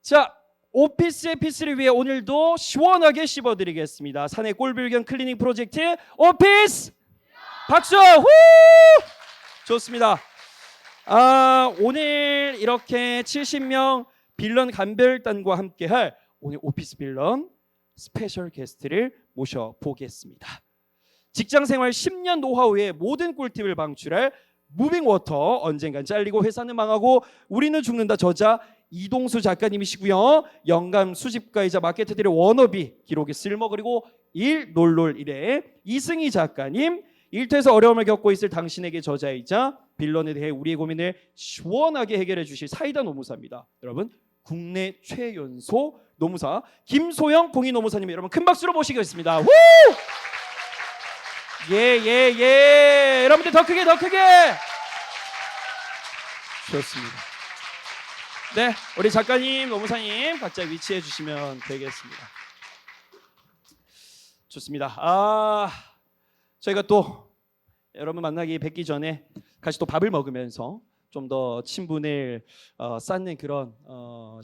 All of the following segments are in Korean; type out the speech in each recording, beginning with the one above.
자, 오피스의 피스를 위해 오늘도 시원하게 씹어드리겠습니다. 사내 꼴불견 클리닝 프로젝트 오피스 박수! 후! 좋습니다. 오늘 이렇게 70명 빌런 감별단과 함께할 오늘 오피스 빌런 스페셜 게스트를 모셔보겠습니다. 직장생활 10년 노하우의 모든 꿀팁을 방출할 무빙워터, 언젠간 잘리고 회사는 망하고 우리는 죽는다 저자 이동수 작가님이시고요. 영감 수집가이자 마케터들의 워너비, 기록에 쓸모 그리고 일놀놀 일의 이승희 작가님, 일터에서 어려움을 겪고 있을 당신에게 저자이자 빌런에 대해 우리의 고민을 시원하게 해결해 주실 사이다 노무사입니다. 여러분, 국내 최연소 노무사 김소영 공인 노무사님, 여러분 큰 박수로 모시겠습니다. 후! 예. 여러분들 더 크게 좋습니다. 네, 우리 작가님, 노무사님 각자 위치해 주시면 되겠습니다. 좋습니다. 저희가 또 여러분 만나기 뵙기 전에 같이 또 밥을 먹으면서 좀 더 친분을 쌓는 그런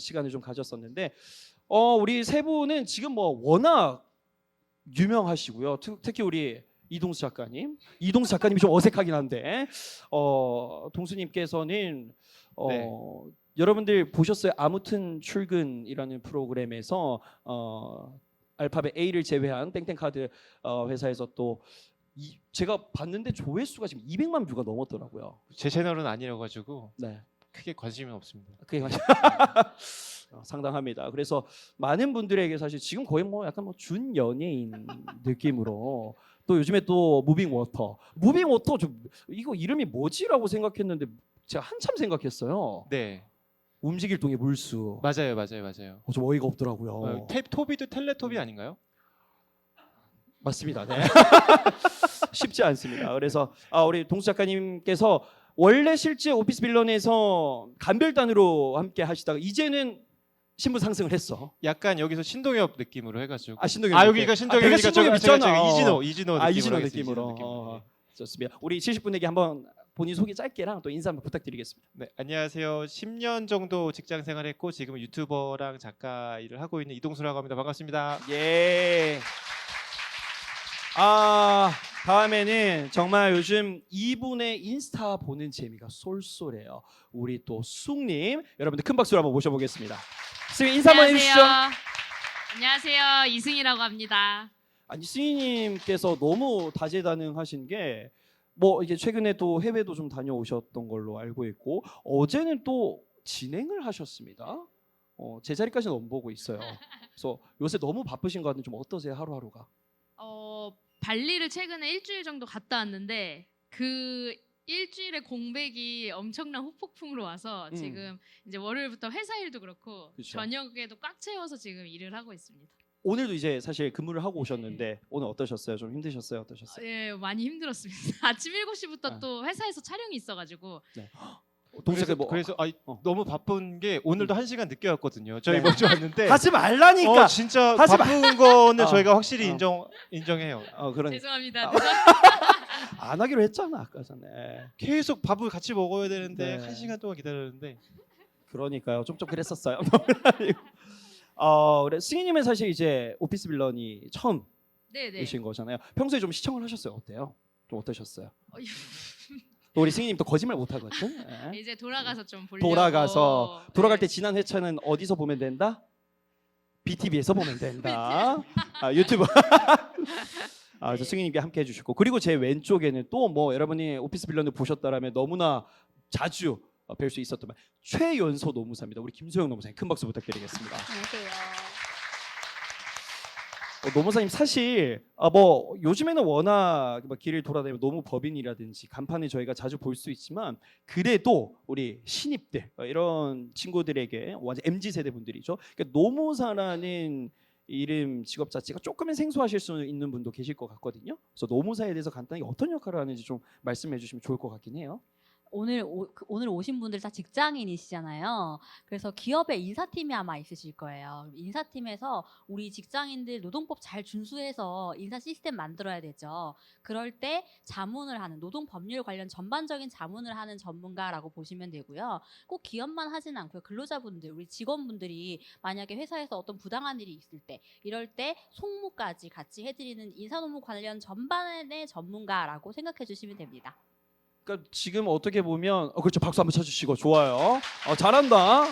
시간을 좀 가졌었는데, 우리 세 분은 지금 뭐 워낙 유명하시고요. 특히 우리 이동수 작가님이 좀 어색하긴 한데, 동수님께서는 네. 여러분들 보셨어요? 아무튼 출근이라는 프로그램에서 알파벳 A를 제외한 땡땡카드 회사에서 또 제가 봤는데 조회수가 지금 200만 뷰가 넘었더라고요. 제 채널은 아니라 가지고 네, 크게 관심은 없습니다. 그게 상당합니다. 그래서 많은 분들에게 사실 지금 거의 뭐 약간 뭐 준 연예인 느낌으로, 또 요즘에 또 무빙 워터 좀 이거 이름이 뭐지라고 생각했는데 제가 한참 생각했어요. 네, 움직일 동의 물수. 맞아요. 좀 어이가 없더라고요. 토비도 텔레토비 아닌가요? 맞습니다. 네. 쉽지 않습니다. 그래서 우리 동수 작가님께서 원래 실제 오피스 빌런에서 감별단으로 함께 하시다가 이제는 신분 상승을 했어. 약간 여기서 신동엽 느낌으로 해가지고. 신동엽. 여기가 신동엽이니까 내가 신동엽 있잖아. 이진호 느낌으로. 좋습니다. 우리 70분에게 한번 본인 소개 짧게랑 또 인사 한번 부탁드리겠습니다. 네, 안녕하세요. 10년 정도 직장 생활했고 지금은 유튜버랑 작가 일을 하고 있는 이동수라고 합니다. 반갑습니다. 예. 다음에는 정말 요즘 이분의 인스타 보는 재미가 쏠쏠해요. 우리 또 쑥님, 여러분들 큰 박수로 한번 모셔보겠습니다. 쑥님 인사 한번 해주시죠. 안녕하세요. 이승희라고 합니다. 아니, 스님께서 너무 다재다능하신 게 뭐 이게 최근에 또 해외도 좀 다녀오셨던 걸로 알고 있고 어제는 또 진행을 하셨습니다. 제 자리까지는 안 보고 있어요. 그래서 요새 너무 바쁘신 것 같은데 좀 어떠세요, 하루하루가? 발리를 최근에 일주일 정도 갔다 왔는데 그 일주일의 공백이 엄청난 후폭풍으로 와서 지금 이제 월요일부터 회사 일도 그렇고 그쵸. 저녁에도 꽉 채워서 지금 일을 하고 있습니다. 오늘도 이제 사실 근무를 하고 오셨는데 오늘 어떠셨어요? 좀 힘드셨어요? 어떠셨어요? 예, 많이 힘들었습니다. 아침 7시부터 또 회사에서 촬영이 있어가지고 동시에 그래서 너무 바쁜 게 오늘도 1시간 늦게 왔거든요. 네. 저희 먼저 왔는데 하지 말라니까. 진짜 하지 바쁜 거는 어. 저희가 확실히 어. 인정해요. 그런 죄송합니다. 안 하기로 했잖아 아까 전에. 계속 밥을 같이 먹어야 되는데 네. 1시간 동안 기다렸는데 그러니까요. 좀 그랬었어요. 그래 승희님은 사실 이제 오피스 빌런이 처음이신 네네. 거잖아요. 평소에 좀 시청을 하셨어요? 어때요? 좀 어떠셨어요? 또 우리 승희님 또 거짓말 못 하거든. 네. 이제 돌아가서 좀 보려고. 돌아갈 때 지난 회차는 어디서 보면 된다? BTV에서 보면 된다. 유튜브. 그래서 승희님께 함께 해주셨고, 그리고 제 왼쪽에는 또 뭐 여러분이 오피스 빌런을 보셨다라면 너무나 자주 뵐 수 있었던 최연소 노무사입니다. 우리 김소영 노무사님 큰 박수 부탁드리겠습니다. 안녕하세요. 노무사님 사실 뭐 요즘에는 워낙 막 길을 돌아다니면 노무법인이라든지 간판을 저희가 자주 볼 수 있지만 그래도 우리 신입들 이런 친구들에게 완전 MZ 세대 분들이죠. 그러니까 노무사라는 이름 직업 자체가 조금은 생소하실 수 있는 분도 계실 것 같거든요. 그래서 노무사에 대해서 간단히 어떤 역할을 하는지 좀 말씀해 주시면 좋을 것 같긴 해요. 오늘 오신 분들 다 직장인이시잖아요. 그래서 기업에 인사팀이 아마 있으실 거예요. 인사팀에서 우리 직장인들 노동법 잘 준수해서 인사 시스템 만들어야 되죠. 그럴 때 자문을 하는 노동 법률 관련 전반적인 자문을 하는 전문가라고 보시면 되고요. 꼭 기업만 하진 않고요. 근로자분들, 우리 직원분들이 만약에 회사에서 어떤 부당한 일이 있을 때 이럴 때 송무까지 같이 해드리는 인사노무 관련 전반의 전문가라고 생각해 주시면 됩니다. 그러니까 지금 어떻게 보면 그렇죠. 박수 한번 쳐주시고 좋아요. 잘한다.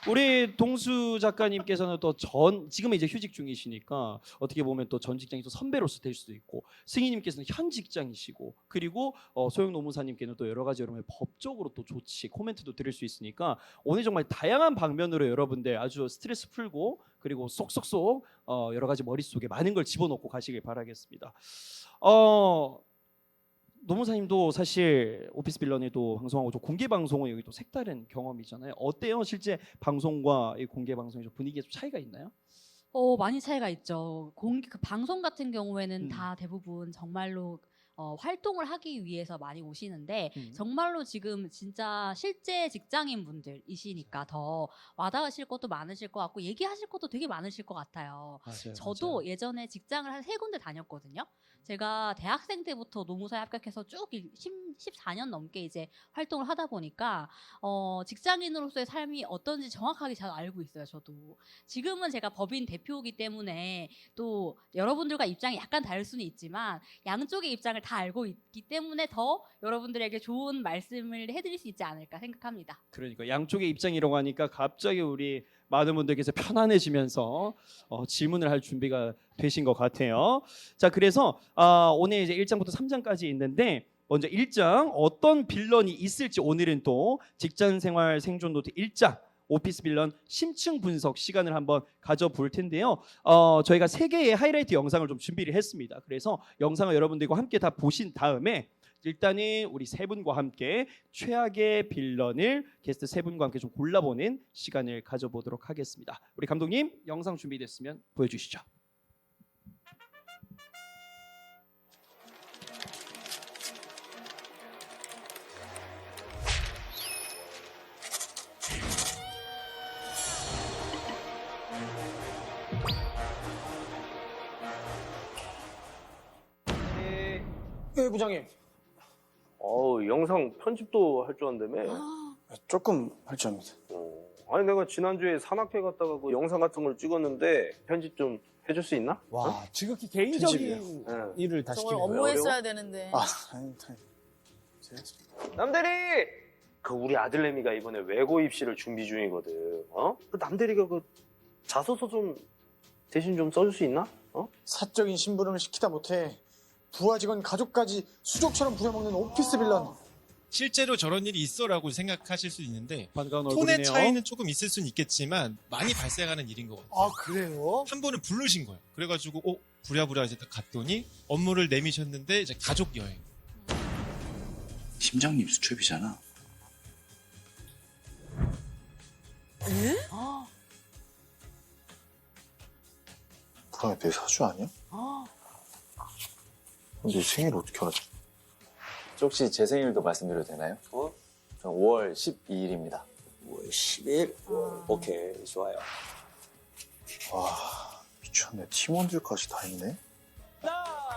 우리 동수 작가님께서는 또 지금은 이제 휴직 중이시니까 어떻게 보면 또 전 직장이 또 선배로서 될 수도 있고, 승희님께서는 현 직장이시고, 그리고 소영 노무사님께는 또 여러 가지 여러분의 법적으로 또 조치 코멘트도 드릴 수 있으니까 오늘 정말 다양한 방면으로 여러분들 아주 스트레스 풀고 그리고 쏙쏙쏙 여러 가지 머릿속에 많은 걸 집어넣고 가시길 바라겠습니다. 노무사님도 사실 오피스 빌런에도 방송하고 좀 공개 방송은 여기 또 색다른 경험이잖아요. 어때요? 실제 방송과 이 공개 방송의 분위기에 좀 차이가 있나요? 많이 차이가 있죠. 그 방송 같은 경우에는 다 대부분 정말로 활동을 하기 위해서 많이 오시는데 정말로 지금 진짜 실제 직장인 분들이시니까 더 와닿으실 것도 많으실 것 같고 얘기하실 것도 되게 많으실 것 같아요. 맞아요. 저도 예전에 직장을 한 3군데 다녔거든요. 제가 대학생 때부터 노무사에 합격해서 쭉 14년 넘게 이제 활동을 하다 보니까 직장인으로서의 삶이 어떤지 정확하게 잘 알고 있어요. 저도 지금은 제가 법인 대표이기 때문에 또 여러분들과 입장이 약간 다를 수는 있지만 양쪽의 입장을 다 알고 있기 때문에 더 여러분들에게 좋은 말씀을 해드릴 수 있지 않을까 생각합니다. 그러니까 양쪽의 입장이라고 하니까 갑자기 우리 많은 분들께서 편안해지면서 질문을 할 준비가 되신 것 같아요. 자, 그래서 오늘 이제 1장부터 3장까지 있는데 먼저 1장 어떤 빌런이 있을지 오늘은 또 직장생활 생존 노트 1장 오피스 빌런 심층 분석 시간을 한번 가져볼 텐데요. 저희가 3개의 하이라이트 영상을 좀 준비를 했습니다. 그래서 영상을 여러분들과 함께 다 보신 다음에 일단은 우리 3분과 함께 최악의 빌런을 게스트 3분과 함께 좀 골라보는 시간을 가져보도록 하겠습니다. 우리 감독님 영상 준비됐으면 보여주시죠. 네, 부장님. 영상 편집도 할 줄 안다며? 조금 할 줄 압니다. 아니 내가 지난주에 산악회 갔다가 그 영상 같은 걸 찍었는데 편집 좀 해줄 수 있나? 와, 지극히 개인적인 네. 일을 다 정말 시키는 거예요. 업무했어야 되는데. 아니, 남대리! 그 우리 아들내미가 이번에 외고 입시를 준비 중이거든. 그 남대리가 그 자소서 좀 대신 좀 써줄 수 있나? 사적인 심부름을 시키다 못해 부하 직원 가족까지 수족처럼 부려먹는 오피스 빌런. 실제로 저런 일이 있어라고 생각하실 수 있는데 반가운 톤의 얼굴이네요. 차이는 조금 있을 수는 있겠지만 많이 발생하는 일인 것 같아요. 아, 그래요? 한 번은 부르신 거예요. 그래가지고 부랴부랴 이제 딱 갔더니 업무를 내미셨는데 이제 가족 여행. 팀장님 수첩이잖아. 부하야, 내 사주 아니야? 내 생일 어떻게 알았지? 혹시 제 생일도 말씀드려도 되나요? 저 5월 12일입니다. 5월 10일? 오케이, 좋아요. 와, 미쳤네. 팀원들까지 다 있네.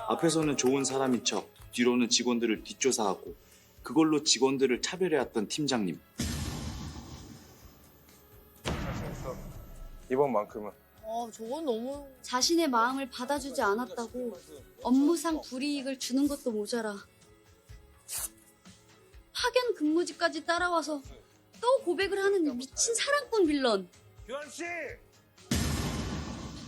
앞에서는 좋은 사람인 척, 뒤로는 직원들을 뒷조사하고 그걸로 직원들을 차별해왔던 팀장님. 이번만큼은. 저건 너무. 자신의 마음을 받아주지 않았다고 업무상 불이익을 주는 것도 모자라 파견 근무지까지 따라와서 또 고백을 하는 미친 사랑꾼 빌런. 규환씨!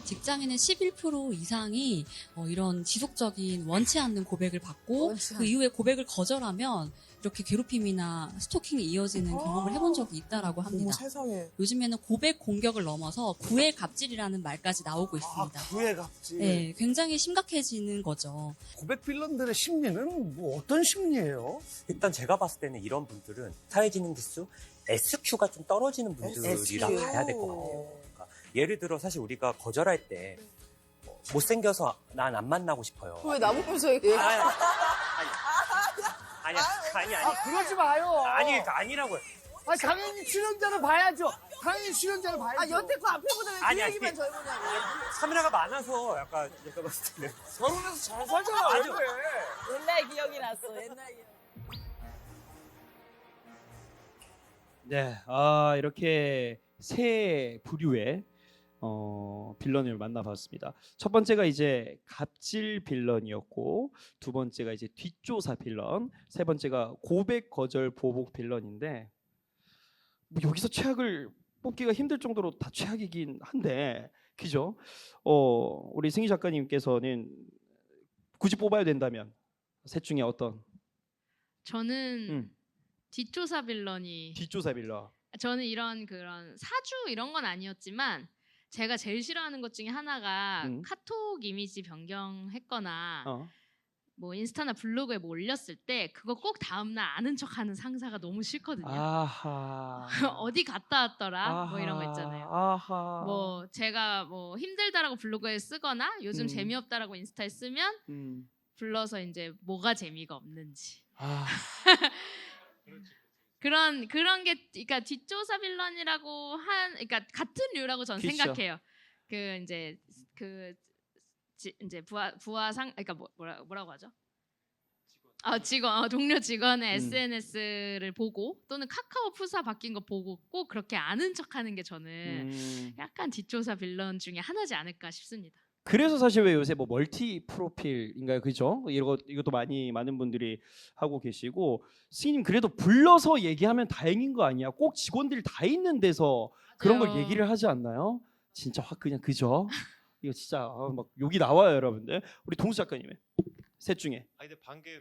직장인의 11% 이상이 이런 지속적인 원치 않는 고백을 받고 그 이후에 고백을 거절하면 이렇게 괴롭힘이나 스토킹이 이어지는 경험을 해본 적이 있다라고 합니다. 세상에. 요즘에는 고백 공격을 넘어서 구애 갑질이라는 말까지 나오고 있습니다. 구애 갑질. 네, 굉장히 심각해지는 거죠. 고백 빌런들의 심리는 뭐 어떤 심리예요? 일단 제가 봤을 때는 이런 분들은 사회지능 지수 SQ가 좀 떨어지는 분들이라고 봐야 될 것 같아요. 그러니까 예를 들어 사실 우리가 거절할 때 못생겨서 난 안 만나고 싶어요. 왜 나보면서 얘기해? 아니야. 아니. 그러지 마요. 아니라고요. 당연히 출연자를 봐야죠. 당연히 출연자를 봐야죠. 아 여태껏 앞에보다 왜 아니, 그 아니, 얘기만 젊으냐고. 카메라가 많아서 약간 제가 봤을 때는. 결혼해서 잘 살잖아. 맞아. 옛날 기억이 났어. 옛날 기억. 네, 이렇게 세 부류의 빌런을 만나봤습니다. 첫 번째가 이제 갑질 빌런이었고, 두 번째가 이제 뒷조사 빌런, 세 번째가 고백 거절 보복 빌런인데, 뭐 여기서 최악을 뽑기가 힘들 정도로 다 최악이긴 한데, 그죠? 우리 승희 작가님께서는 굳이 뽑아야 된다면 셋 중에 어떤? 저는 뒷조사 빌런이. 뒷조사 빌런. 저는 이런 그런 사주 이런 건 아니었지만 제가 제일 싫어하는 것 중에 하나가 카톡 이미지 변경했거나 뭐 인스타나 블로그에 뭐 올렸을 때 그거 꼭 다음날 아는 척하는 상사가 너무 싫거든요. 아하. 어디 갔다 왔더라 아하. 뭐 이런 거 있잖아요. 아하. 뭐 제가 뭐 힘들다라고 블로그에 쓰거나 요즘 재미없다라고 인스타에 쓰면 불러서 이제 뭐가 재미가 없는지. 그런 게 그러니까 뒷조사 빌런이라고 그러니까 같은 류라고 저는 그쵸. 생각해요. 이제 부하상 그러니까 뭐라고 하죠? 직원 동료 직원의 SNS를 보고 또는 카카오 프사 바뀐 거 보고 꼭 그렇게 아는 척하는 게 저는 약간 뒷조사 빌런 중에 하나지 않을까 싶습니다. 그래서 사실 왜 요새 뭐 멀티 프로필인가요, 그죠? 이것도 많은 분들이 하고 계시고, 스님 그래도 불러서 얘기하면 다행인 거 아니야? 꼭 직원들 다 있는 데서 그런 걸 맞아요. 얘기를 하지 않나요? 진짜 확 그냥 그죠? 이거 진짜 막 욕이 나와요, 여러분들. 우리 동수 작가님의 셋 중에. 근데 방금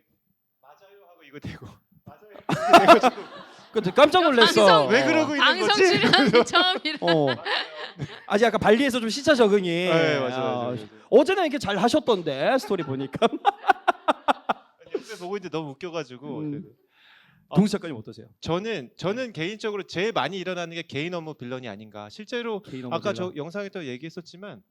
맞아요 하고 이거 대고 맞아요. 그때 깜짝 놀랐어. 왜 그러고 있는 방송 거지? 출연이 처음이라. 아직 약간 발리에서 좀 시차 적응이. 네, 맞아요. 어제는 이렇게 잘 하셨던데 스토리 보니까. 옆에 보고 있는데 너무 웃겨가지고. 동수 작가님 어떠세요? 저는 개인적으로 제일 많이 일어나는 게 개인 업무 빌런이 아닌가. 실제로 아까 저 빌런. 영상에도 얘기했었지만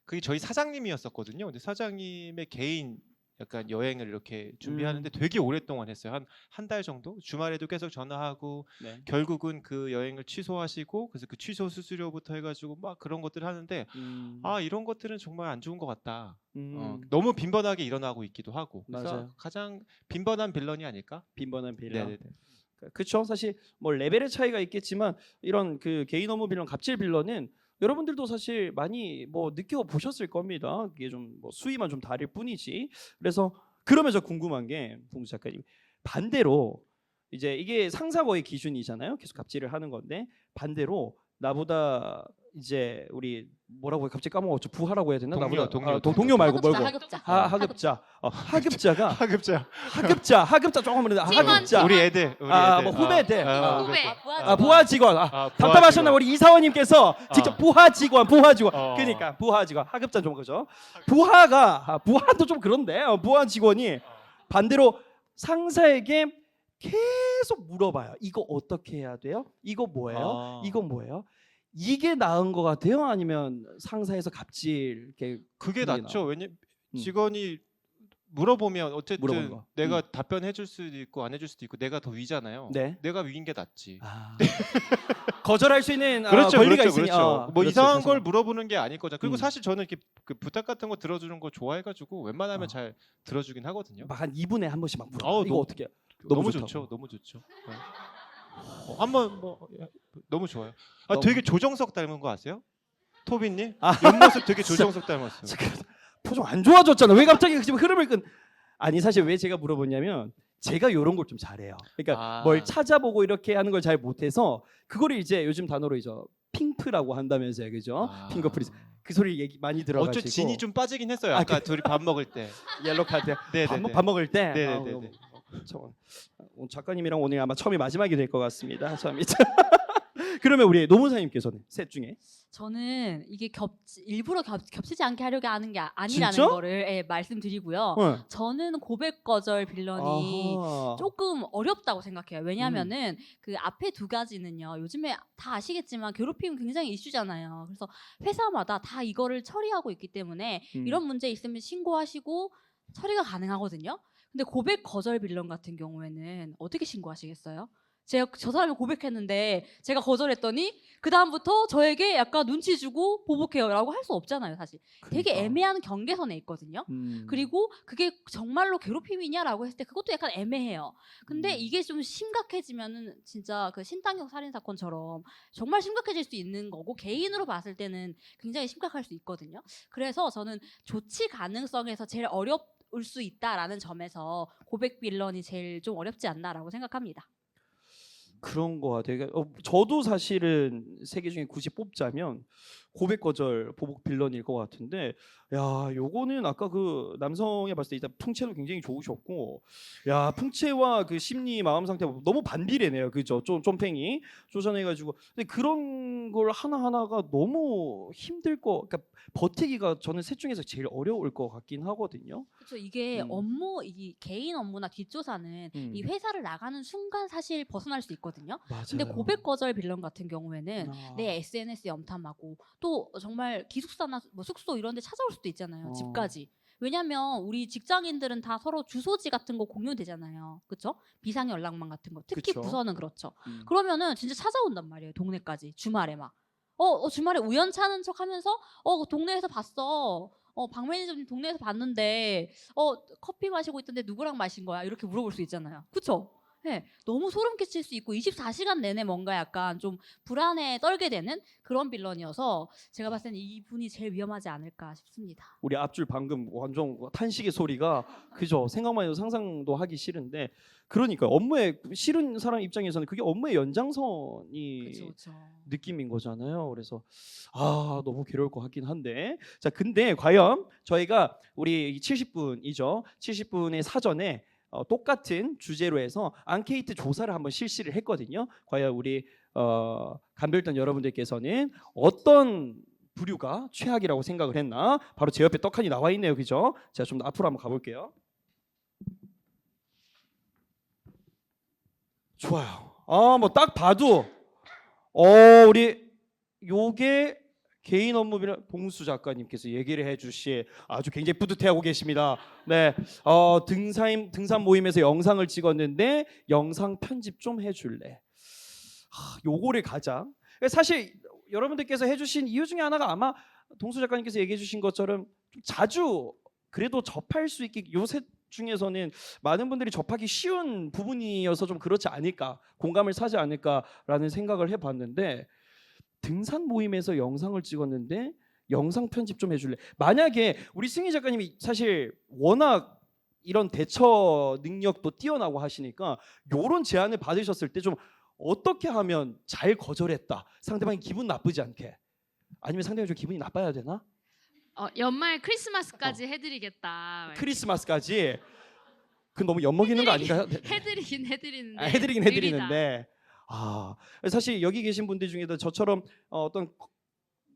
그게 저희 사장님이었었거든요. 근데 사장님의 개인 약간 여행을 이렇게 준비하는데 되게 오랫동안 했어요. 한 달 정도? 주말에도 계속 전화하고 네. 결국은 그 여행을 취소하시고 그래서 그 취소 수수료부터 해가지고 막 그런 것들 하는데 이런 것들은 정말 안 좋은 것 같다. 너무 빈번하게 일어나고 있기도 하고. 그래서 맞아요. 가장 빈번한 빌런이 아닐까? 빈번한 빌런. 네네네. 그렇죠. 사실 뭐 레벨의 차이가 있겠지만 이런 그 개인 업무 빌런, 갑질 빌런은 여러분들도 사실 많이 뭐 느껴보셨을 겁니다. 이게 좀 뭐 수위만 좀 다를 뿐이지. 그래서 그러면서 궁금한 게 동수 작가님, 반대로 이제 이게 상사와의 기준이잖아요. 계속 갑질을 하는 건데 반대로 나보다 이제 우리 뭐라고 해? 갑자기 까먹었죠. 부하라고 해야 되나? 동료, 동료 말고 뭘고? 하급자. 하급자. 하급자가 하급자. 하급자 조금 그런데 팀원, 하급자. 우리 애들. 뭐 후배들. 후배. 부하 직원. 답답하셨나 우리 이사원님께서 직접 부하 직원. 그러니까 부하 직원. 하급자 좀 그죠? 부하도 좀 그런데 부하 직원이 반대로 상사에게 계속 물어봐요. 이거 어떻게 해야 돼요? 이거 뭐예요? 이거 뭐예요? 이게 나은 것 같아요? 아니면 상사에서 갑질 이렇게 그게 그게 낫죠. 왜냐 음. 직원이 물어보면 어쨌든 물어보는 거. 내가 답변해줄 수도 있고 안 해줄 수도 있고 내가 더 위잖아요. 네. 내가 위인 게 낫지. 거절할 수 있는 그렇죠, 권리가 그렇죠, 있으니 그렇죠. 뭐 그렇죠, 이상한 사실. 걸 물어보는 게 아닐 거죠. 그리고 음. 사실 저는 이렇게 그 부탁 같은 거 들어주는 거 좋아해가지고 웬만하면 잘 들어주긴 하거든요. 막 한 2분에 한 번씩 막 물어. 이거 너무- 어떻게 해요? 너무 좋다고. 좋죠, 너무 좋죠. 네. 한번 뭐 너무 좋아요. 너무- 되게 조정석 닮은 거 아세요? 토비님 옆모습 되게 조정석 닮았어요. 표정 안 좋아졌잖아. 왜 갑자기 지금 흐름을 아니 사실 왜 제가 물어보냐면 제가 이런 걸 좀 잘해요. 그러니까 뭘 찾아보고 이렇게 하는 걸 잘 못해서 그거를 이제 요즘 단어로 이제 핑프라고 한다면서요, 그죠? 핑거프리즈. 그 소리 얘기 많이 들어가지고. 어쩌 진이 좀 빠지긴 했어요. 아까 둘이 밥 먹을 때. 옐로 카드. 네네네. 밥 먹을 때. 네네네. 오늘 작가님이랑 오늘 아마 처음이 마지막이 될 것 같습니다. 처음이. 그러면 우리 노무사님께서는 셋 중에 저는 이게 일부러 겹치지 않게 하려고 하는 게 아니라는 진짜? 거를 말씀드리고요. 네. 저는 고백 거절 빌런이 아하. 조금 어렵다고 생각해요. 왜냐하면은 그 앞에 두 가지는요. 요즘에 다 아시겠지만 괴롭힘 굉장히 이슈잖아요. 그래서 회사마다 다 이거를 처리하고 있기 때문에 이런 문제 있으면 신고하시고 처리가 가능하거든요. 근데 고백 거절 빌런 같은 경우에는 어떻게 신고하시겠어요? 제가 저 사람이 고백했는데 제가 거절했더니 그 다음부터 저에게 약간 눈치 주고 보복해요라고 할 수 없잖아요, 사실. 되게 그러니까. 애매한 경계선에 있거든요. 음. 그리고 그게 정말로 괴롭힘이냐라고 했을 때 그것도 약간 애매해요. 근데 이게 좀 심각해지면은 진짜 그 신탄경 살인 사건처럼 정말 심각해질 수 있는 거고 개인으로 봤을 때는 굉장히 심각할 수 있거든요. 그래서 저는 조치 가능성에서 제일 어려울 수 있다라는 점에서 고백 빌런이 제일 좀 어렵지 않나라고 생각합니다. 그런 거 같아요. 저도 사실은 세 개 중에 굳이 뽑자면 고백 거절 보복 빌런일 것 같은데, 야, 요거는 아까 그 남성에 봤을 때 일단 풍채도 굉장히 좋으셨고, 야, 풍채와 그 심리 마음 상태가 너무 반비례네요, 그죠? 쫌팽이 쪼잔해가지고. 근데 그런 걸 하나 하나가 너무 힘들 거, 그러니까 버티기가 저는 셋 중에서 제일 어려울 것 같긴 하거든요. 그렇죠. 이게 업무, 이 개인 업무나 뒷조사는 이 회사를 나가는 순간 사실 벗어날 수 있거든요. 맞아요. 근데 고백 거절 빌런 같은 경우에는 아. 내 SNS 염탐하고 또 정말 기숙사나 뭐 숙소 이런 데 찾아올 수도 있잖아요. 집까지. 왜냐면 우리 직장인들은 다 서로 주소지 같은 거 공유되잖아요. 그렇죠? 비상 연락망 같은 거. 특히 그쵸. 부서는 그렇죠. 그러면은 진짜 찾아온단 말이에요. 동네까지. 주말에 막. 주말에 우연찮은 척 하면서 동네에서 봤어. 박 매니저님 동네에서 봤는데 커피 마시고 있던데 누구랑 마신 거야? 이렇게 물어볼 수 있잖아요. 그렇죠? 네, 너무 소름 끼칠 수 있고 24시간 내내 뭔가 약간 좀 불안에 떨게 되는 그런 빌런이어서 제가 봤을 때는 이분이 제일 위험하지 않을까 싶습니다. 우리 앞줄 방금 완전 탄식의 소리가 그죠? 생각만 해도 상상도 하기 싫은데, 그러니까 업무에 싫은 사람 입장에서는 그게 업무의 연장선이 그렇죠. 느낌인 거잖아요. 그래서 너무 괴로울 것 같긴 한데, 자, 근데 과연 저희가 우리 70분이죠. 70분의 사전에 똑같은 주제로 해서 앙케이트 조사를 한번 실시를 했거든요. 과연 우리 간별단 여러분들께서는 어떤 부류가 최악이라고 생각을 했나? 바로 제 옆에 떡하니 나와 있네요, 그죠? 제가 좀 더 앞으로 한번 가볼게요. 좋아요. 뭐 딱 봐도 우리 요게 개인 업무비를 봉수 작가님께서 얘기를 해주시 아주 굉장히 뿌듯해하고 계십니다. 네, 등산 모임에서 영상을 찍었는데 영상 편집 좀 해줄래. 요거를 가장 사실 여러분들께서 해주신 이유 중에 하나가 아마 동수 작가님께서 얘기해주신 것처럼 좀 자주 그래도 접할 수 있게 요 셋 중에서는 많은 분들이 접하기 쉬운 부분이어서 좀 그렇지 않을까, 공감을 사지 않을까라는 생각을 해봤는데, 등산 모임에서 영상을 찍었는데 영상 편집 좀 해줄래. 만약에 우리 승희 작가님이 사실 워낙 이런 대처 능력도 뛰어나고 하시니까 요런 제안을 받으셨을 때 좀 어떻게 하면 잘 거절했다, 상대방이 기분 나쁘지 않게, 아니면 상대방이 좀 기분이 나빠야 되나? 연말 크리스마스까지 해드리겠다. 크리스마스까지? 그 너무 엿먹이는 거 아닌가요? 해드리긴 해드리는데. 해드리는데. 사실 여기 계신 분들 중에도 저처럼 어떤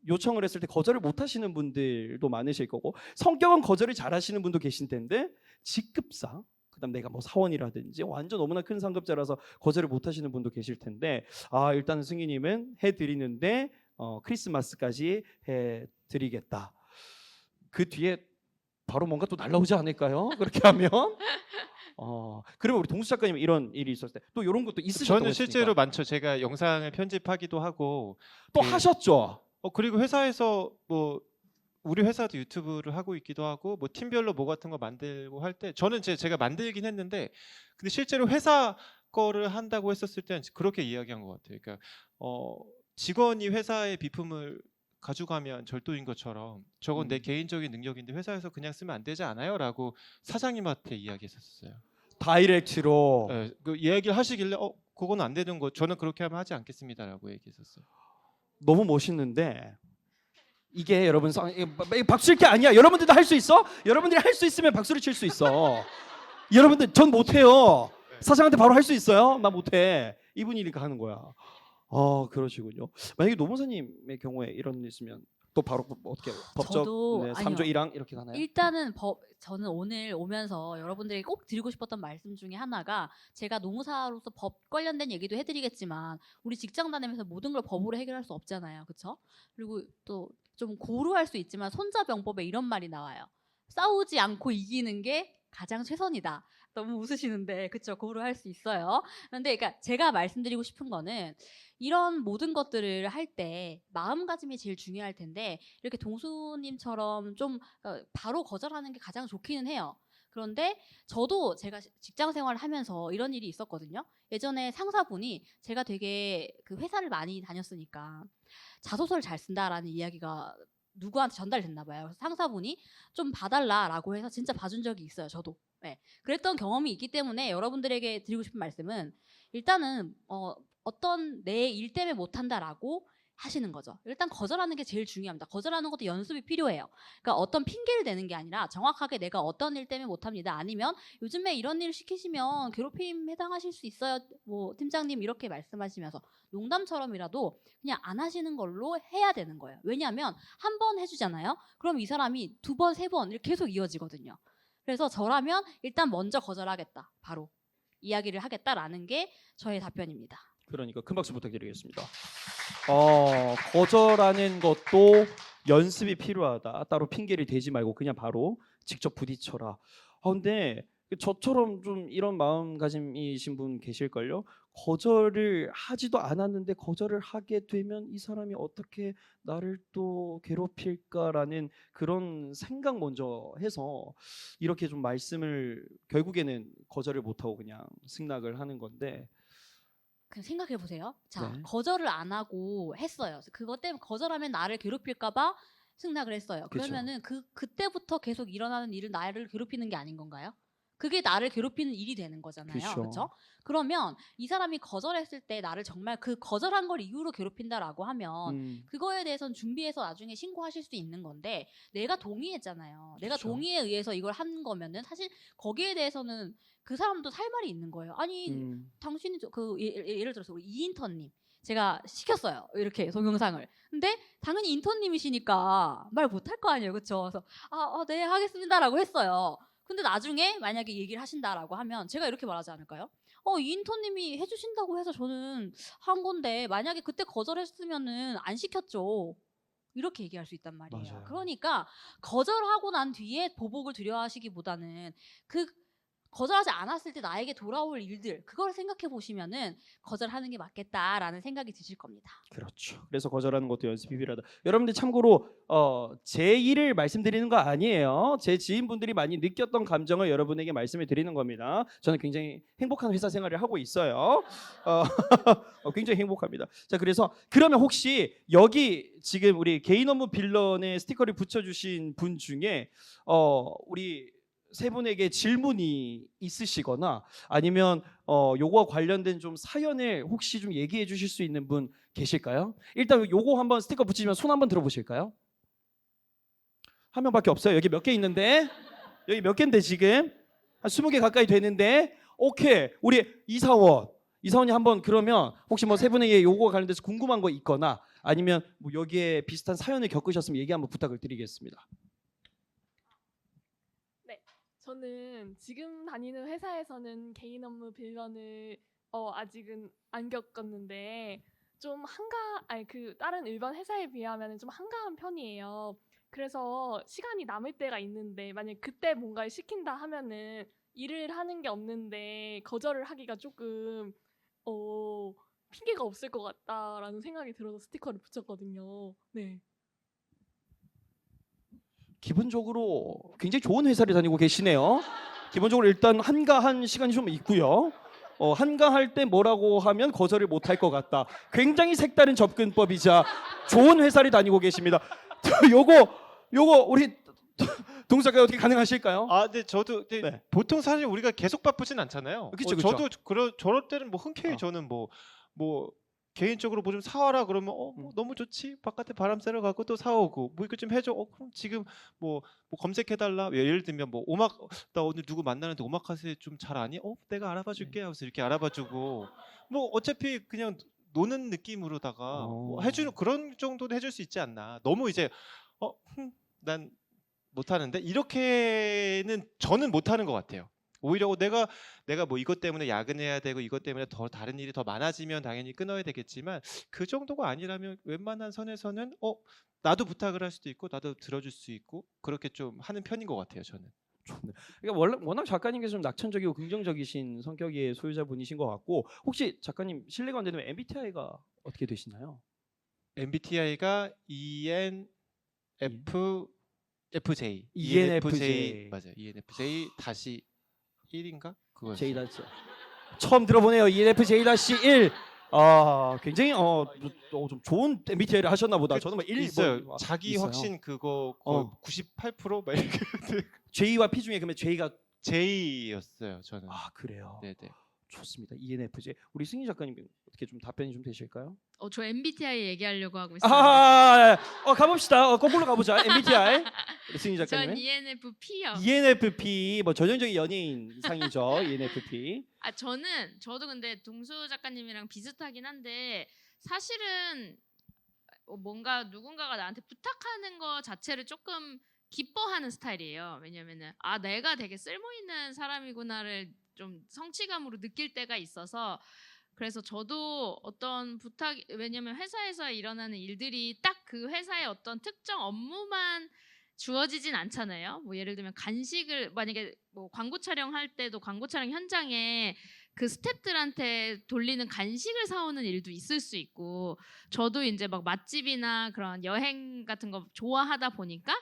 요청을 했을 때 거절을 못 하시는 분들도 많으실 거고, 성격은 거절을 잘 하시는 분도 계신 텐데 직급상, 그다음 내가 뭐 사원이라든지 완전 너무나 큰 상급자라서 거절을 못 하시는 분도 계실 텐데, 일단은 승희님은 해드리는데 크리스마스까지 해드리겠다. 그 뒤에 바로 뭔가 또 날라오지 않을까요? 그렇게 하면. 그러면 우리 동수 작가님 이런 일이 있었을 때 또 이런 것도 있으셨다고 저는 했으니까. 실제로 많죠. 제가 영상을 편집하기도 하고 또 하셨죠. 그리고 회사에서 뭐 우리 회사도 유튜브를 하고 있기도 하고 뭐 팀별로 뭐 같은 거 만들고 할 때 저는 제가 만들긴 했는데, 근데 실제로 회사 거를 한다고 했었을 때는 그렇게 이야기한 것 같아요. 그러니까 직원이 회사의 비품을 가져가면 절도인 것처럼 저건 내 개인적인 능력인데 회사에서 그냥 쓰면 안 되지 않아요? 라고 사장님한테 이야기했었어요. 다이렉트로. 네, 그 이야기를 하시길래 그건 안 되는 거, 저는 그렇게 하면 하지 않겠습니다라고 얘기했었어요. 너무 멋있는데 이게 여러분 박수 칠 게 아니야. 여러분들도 할 수 있어? 여러분들이 할 수 있으면 박수를 칠 수 있어. 여러분들 전 못해요. 사장한테 바로 할 수 있어요? 나 못해. 이분이니까 하는 거야. 그러시군요. 만약에 노무사님의 경우에 이런 일 있으면 또 바로 어떻게 법적 저도 3조 1항 이렇게 가나요? 일단은 저는 오늘 오면서 여러분들에게 꼭 드리고 싶었던 말씀 중에 하나가, 제가 노무사로서 법 관련된 얘기도 해드리겠지만 우리 직장 다니면서 모든 걸 법으로 해결할 수 없잖아요, 그렇죠? 그리고 또 좀 고루할 수 있지만 손자병법에 이런 말이 나와요. 싸우지 않고 이기는 게 가장 최선이다. 너무 웃으시는데 그쵸, 고루할 수 있어요. 그런데 그러니까 제가 말씀드리고 싶은 거는 이런 모든 것들을 할 때 마음가짐이 제일 중요할 텐데 이렇게 동수님처럼 좀 바로 거절하는 게 가장 좋기는 해요. 그런데 저도 제가 직장 생활을 하면서 이런 일이 있었거든요. 예전에 상사분이 제가 되게 그 회사를 많이 다녔으니까 자소서를 잘 쓴다라는 이야기가 누구한테 전달됐나 봐요. 그래서 상사분이 좀 봐달라라고 해서 진짜 봐준 적이 있어요. 저도. 네. 그랬던 경험이 있기 때문에 여러분들에게 드리고 싶은 말씀은 일단은 어떤 내 일 때문에 못한다라고 하시는 거죠. 일단 거절하는 게 제일 중요합니다. 거절하는 것도 연습이 필요해요. 그러니까 어떤 핑계를 대는 게 아니라 정확하게 내가 어떤 일 때문에 못합니다. 아니면 요즘에 이런 일 시키시면 괴롭힘 해당하실 수 있어요. 뭐 팀장님 이렇게 말씀하시면서 농담처럼이라도 그냥 안 하시는 걸로 해야 되는 거예요. 왜냐하면 한 번 해주잖아요. 그럼 이 사람이 두 번, 세 번 이렇게 계속 이어지거든요. 그래서 저라면 일단 먼저 거절하겠다. 바로 이야기를 하겠다라는 게 저의 답변입니다. 그러니까 큰 박수 부탁드리겠습니다. 거절하는 것도 연습이 필요하다. 따로 핑계를 대지 말고 그냥 바로 직접 부딪혀라. 근데 저처럼 좀 이런 마음가짐이신 분 계실걸요? 거절을 하지도 않았는데 거절을 하게 되면 이 사람이 어떻게 나를 또 괴롭힐까라는 그런 생각 먼저 해서 이렇게 좀 말씀을 결국에는 거절을 못하고 그냥 승낙을 하는 건데 그냥 생각해 보세요. 자, 네. 거절을 안 하고 했어요. 그것 때문에 거절하면 나를 괴롭힐까봐 승낙을 했어요. 그쵸. 그러면은 그때부터 계속 일어나는 일은 나를 괴롭히는 게 아닌 건가요? 그게 나를 괴롭히는 일이 되는 거잖아요. 그쵸. 그렇죠? 그러면 이 사람이 거절했을 때 나를 정말 그 거절한 걸 이유로 괴롭힌다라고 하면 그거에 대해서는 준비해서 나중에 신고하실 수 있는 건데 내가 동의했잖아요. 내가 그쵸. 동의에 의해서 이걸 한 거면은 사실 거기에 대해서는 그 사람도 살 말이 있는 거예요. 아니 당신이 예를 들어서 우리 이인턴님 제가 시켰어요. 이렇게 동영상을. 근데 당연히 인턴님이시니까 말 못할 거 아니에요. 그렇죠? 그래서 네 하겠습니다라고 했어요. 근데 나중에 만약에 얘기를 하신다라고 하면 제가 이렇게 말하지 않을까요? 이 인턴님이 해주신다고 해서 저는 한 건데 만약에 그때 거절했으면은 안 시켰죠. 이렇게 얘기할 수 있단 말이에요. 맞아요. 그러니까 거절하고 난 뒤에 보복을 두려워하시기보다는 그 거절하지 않았을 때 나에게 돌아올 일들 그걸 생각해 보시면은 거절하는 게 맞겠다라는 생각이 드실 겁니다. 그렇죠. 그래서 거절하는 것도 연습이 필요하다. 여러분들 참고로 제 일을 말씀드리는 거 아니에요. 제 지인분들이 많이 느꼈던 감정을 여러분에게 말씀을 드리는 겁니다. 저는 굉장히 행복한 회사 생활을 하고 있어요. 굉장히 행복합니다. 자, 그래서 그러면 혹시 여기 지금 우리 개인 업무 빌런의 스티커를 붙여주신 분 중에 우리 세 분에게 질문이 있으시거나 아니면 요거와 관련된 좀 사연을 혹시 좀 얘기해 주실 수 있는 분 계실까요? 일단 요거 한번 스티커 붙이면 손 한번 들어보실까요? 한 명밖에 없어요. 여기 몇 개 있는데 여기 몇 개인데 지금 한 20개 가까이 되는데 오케이 우리 이사원이 한번 그러면 혹시 뭐 세 분에게 요거와 관련돼서 궁금한 거 있거나 아니면 뭐 여기에 비슷한 사연을 겪으셨으면 얘기 한번 부탁을 드리겠습니다. 저는 지금 다니는 회사에서는 개인 업무 빌런을 아직은 안 겪었는데 좀 다른 일반 회사에 비하면 좀 한가한 편이에요. 그래서 시간이 남을 때가 있는데 만약 그때 뭔가를 시킨다 하면은 일을 하는 게 없는데 거절을 하기가 조금 핑계가 없을 것 같다라는 생각이 들어서 스티커를 붙였거든요. 네. 기본적으로 굉장히 좋은 회사를 다니고 계시네요. 기본적으로 일단 한가한 시간이 좀 있고요. 한가할 때 뭐라고 하면 거절을 못할 것 같다. 굉장히 색다른 접근법이자 좋은 회사를 다니고 계십니다. 요거 우리 동작가 어떻게 가능하실까요? 네, 저도 보통 사실 우리가 계속 바쁘진 않잖아요. 그쵸. 저도 저럴 때는 뭐 흔쾌히 저는 뭐 개인적으로 뭐 좀 사와라 그러면 너무 좋지 바깥에 바람 쐬러 가고 또 사오고 뭐 이거 좀 해줘 그럼 지금 뭐 검색해달라 예를 들면 뭐 나 오늘 누구 만나는데 오마카세 좀 잘 아니? 내가 알아봐 줄게 하면서 이렇게 알아봐주고 뭐 어차피 그냥 노는 느낌으로다가 뭐 해주는 그런 정도는 해줄 수 있지 않나. 너무 이제 난 못하는데 이렇게는 저는 못하는 것 같아요. 오히려 내가 뭐 이것 때문에 야근해야 되고 이것 때문에 더 다른 일이 더 많아지면 당연히 끊어야 되겠지만 그 정도가 아니라면 웬만한 선에서는 나도 부탁을 할 수도 있고 나도 들어줄 수 있고 그렇게 좀 하는 편인 것 같아요. 저는. 좋네. 그러니까 워낙 작가님께서 좀 낙천적이고 긍정적이신 성격의 소유자분이신 것 같고 혹시 작가님 실례가 안 되면 MBTI가 어떻게 되시나요? MBTI가 ENFJ. ENFJ. 맞아요. ENFJ 다시 1인가? 그거 J 다시 처음 들어보네요. ENFJ-1. 아 굉장히 좀 좋은 MBTI를 하셨나 보다. 저는 뭐 1 있어요. 뭐, 자기 있어요? 확신 그거 98%? 막 이렇게 J와 P 중에 그러면 J가 J였어요. 저는. 아 그래요. 네네. 좋습니다. ENFJ. 우리 승희 작가님 어떻게 좀 답변이 좀 되실까요? 저 MBTI 얘기하려고 하고 있어요. 가봅시다. 거꾸로 가보자. MBTI. 우리 승희 전 작가님. ENFP요. ENFP 뭐 전형적인 연예인 상이죠. ENFP. 저도 근데 동수 작가님이랑 비슷하긴 한데 사실은 뭔가 누군가가 나한테 부탁하는 거 자체를 조금 기뻐하는 스타일이에요. 왜냐면은 내가 되게 쓸모 있는 사람이구나를 좀 성취감으로 느낄 때가 있어서 그래서 저도 어떤 왜냐면 회사에서 일어나는 일들이 딱 그 회사의 어떤 특정 업무만 주어지진 않잖아요. 뭐 예를 들면 간식을 만약에 뭐 광고 촬영할 때도 광고 촬영 현장에 그 스태프들한테 돌리는 간식을 사오는 일도 있을 수 있고 저도 이제 막 맛집이나 그런 여행 같은 거 좋아하다 보니까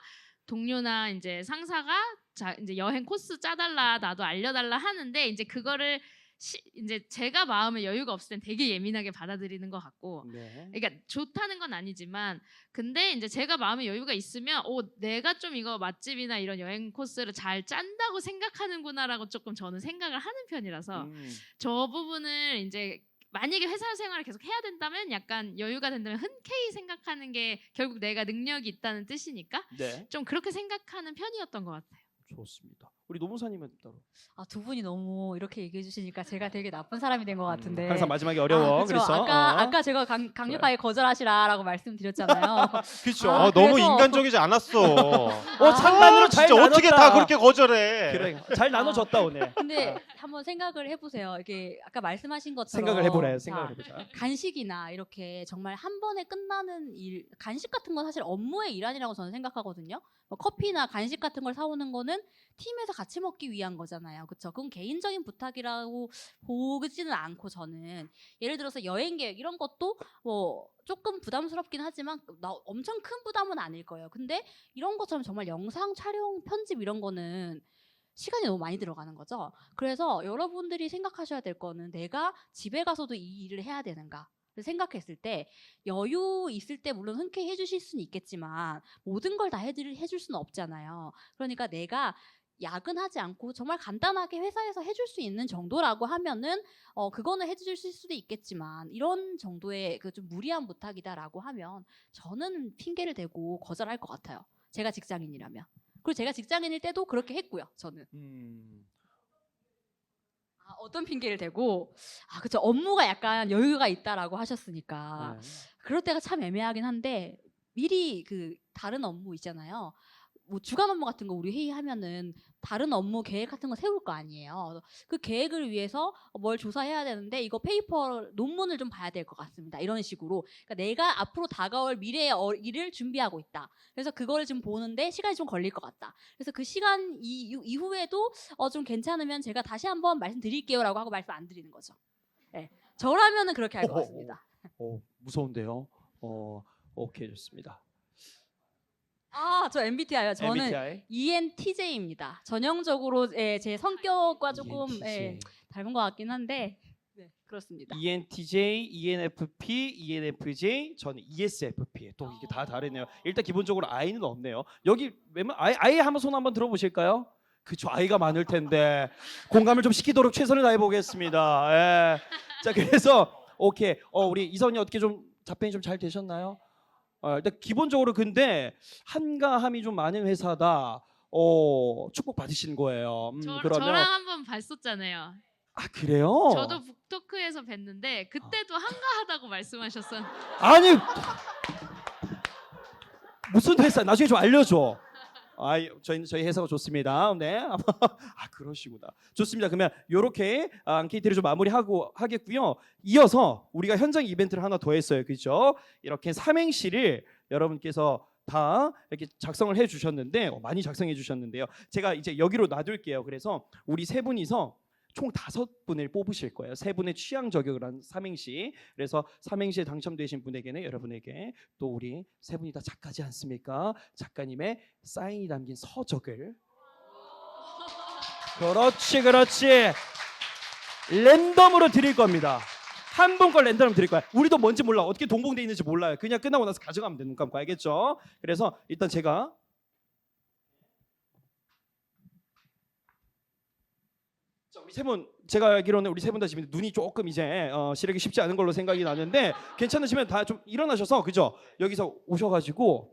동료나 이제 상사가 이제 여행 코스 짜달라 나도 알려달라 하는데 이제 그거를 이제 제가 마음에 여유가 없을 땐 되게 예민하게 받아들이는 것 같고 그러니까 좋다는 건 아니지만 근데 이제 제가 마음에 여유가 있으면 내가 좀 이거 맛집이나 이런 여행 코스를 잘 짠다고 생각하는구나라고 조금 저는 생각을 하는 편이라서 저 부분을 이제 만약에 회사 생활을 계속 해야 된다면 약간 여유가 된다면 흔쾌히 생각하는 게 결국 내가 능력이 있다는 뜻이니까 좀 그렇게 생각하는 편이었던 것 같아요. 좋습니다. 우리 노무사님은 따로. 두 분이 너무 이렇게 얘기해 주시니까 제가 되게 나쁜 사람이 된 것 같은데. 항상 마지막에 어려워. 그쵸? 그래서 아까 제가 강력하게 거절하시라라고 말씀드렸잖아요. 그렇죠. 너무 인간적이지 않았어. 찬반으로 잘 진짜 어떻게 나눴다. 다 그렇게 거절해. 그래. 잘 나눠줬다 오늘. 근데 한번 생각을 해보세요. 이게 아까 말씀하신 것처럼 생각을 해보래. 생각을 해보자. 간식이나 이렇게 정말 한 번에 끝나는 일, 간식 같은 건 사실 업무의 일환이라고 저는 생각하거든요. 뭐 커피나 간식 같은 걸 사오는 거는 팀에서 같이 먹기 위한 거잖아요. 그렇죠? 그건 개인적인 부탁이라고 보지는 않고 저는 예를 들어서 여행 계획 이런 것도 뭐 조금 부담스럽긴 하지만 엄청 큰 부담은 아닐 거예요. 근데 이런 것처럼 정말 영상 촬영, 편집 이런 거는 시간이 너무 많이 들어가는 거죠. 그래서 여러분들이 생각하셔야 될 거는 내가 집에 가서도 이 일을 해야 되는가 생각했을 때 여유 있을 때 물론 흔쾌히 해주실 수는 있겠지만 모든 걸 다 해줄 수는 없잖아요. 그러니까 내가 야근하지 않고 정말 간단하게 회사에서 해줄 수 있는 정도라고 하면은 그거는 해줄 수도 있겠지만 이런 정도의 그 좀 무리한 부탁이다라고 하면 저는 핑계를 대고 거절할 것 같아요. 제가 직장인이라면. 그리고 제가 직장인일 때도 그렇게 했고요. 저는. 어떤 핑계를 대고 그쵸 업무가 약간 여유가 있다라고 하셨으니까 그럴 때가 참 애매하긴 한데 미리 그 다른 업무 있잖아요. 뭐 주간 업무 같은 거 우리 회의하면은 다른 업무 계획 같은 거 세울 거 아니에요. 그 계획을 위해서 뭘 조사해야 되는데 이거 페이퍼 논문을 좀 봐야 될 것 같습니다. 이런 식으로 그러니까 내가 앞으로 다가올 미래의 일을 준비하고 있다. 그래서 그거를 지금 보는데 시간이 좀 걸릴 것 같다. 그래서 그 시간 이후에도 좀 괜찮으면 제가 다시 한번 말씀드릴게요라고 하고 말씀 안 드리는 거죠. 네. 저라면은 그렇게 할 것 같습니다. 무서운데요. 오케이 좋습니다. 저 MBTI요. 저는 MBTI? ENTJ입니다. 전형적으로 제 성격과 조금 닮은 것 같긴 한데 그렇습니다. ENTJ, ENFP, ENFJ, 저는 ESFP. 또 이게 다 다르네요. 일단 기본적으로 I는 없네요. 여기 I 한번 손 한번 들어보실까요? 그쵸, I가 많을 텐데 공감을 좀 시키도록 최선을 다해 보겠습니다. 자, 그래서 오케이. 우리 이선이 어떻게 좀 답변이 좀 잘 되셨나요? 일단 기본적으로 근데 한가함이 좀 많은 회사다. 축복 받으신 거예요. 그러면 저랑 한번 봤었잖아요. 그래요? 저도 북토크에서 뵀는데 그때도 한가하다고 말씀하셨어요. 아니 무슨 회사? 나중에 좀 알려줘. 저희 회사가 좋습니다. 네. 그러시구나. 좋습니다. 그러면 이렇게 앙케이트를 좀 마무리하고 하겠고요. 이어서 우리가 현장 이벤트를 하나 더 했어요. 그렇죠? 이렇게 삼행시를 여러분께서 다 이렇게 작성을 해주셨는데 많이 작성해 주셨는데요. 제가 이제 여기로 놔둘게요. 그래서 우리 세 분이서 총 5분을 뽑으실 거예요. 세 분의 취향 저격을 한 삼행시. 그래서 삼행시에 당첨되신 분에게는 여러분에게 또 우리 세 분이 다 작가지 않습니까? 작가님의 사인이 담긴 서적을 그렇지 랜덤으로 드릴 겁니다. 한 분 걸 랜덤으로 드릴 거야. 우리도 뭔지 몰라. 어떻게 동봉돼 있는지 몰라요. 그냥 끝나고 나서 가져가면 돼. 눈 감고. 알겠죠? 그래서 일단 제가 자, 우리 세 분, 제가 알기로는 우리 세 분 다 지금 눈이 조금 이제 시력이 쉽지 않은 걸로 생각이 나는데 괜찮으시면 다 좀 일어나셔서 그죠? 여기서 오셔가지고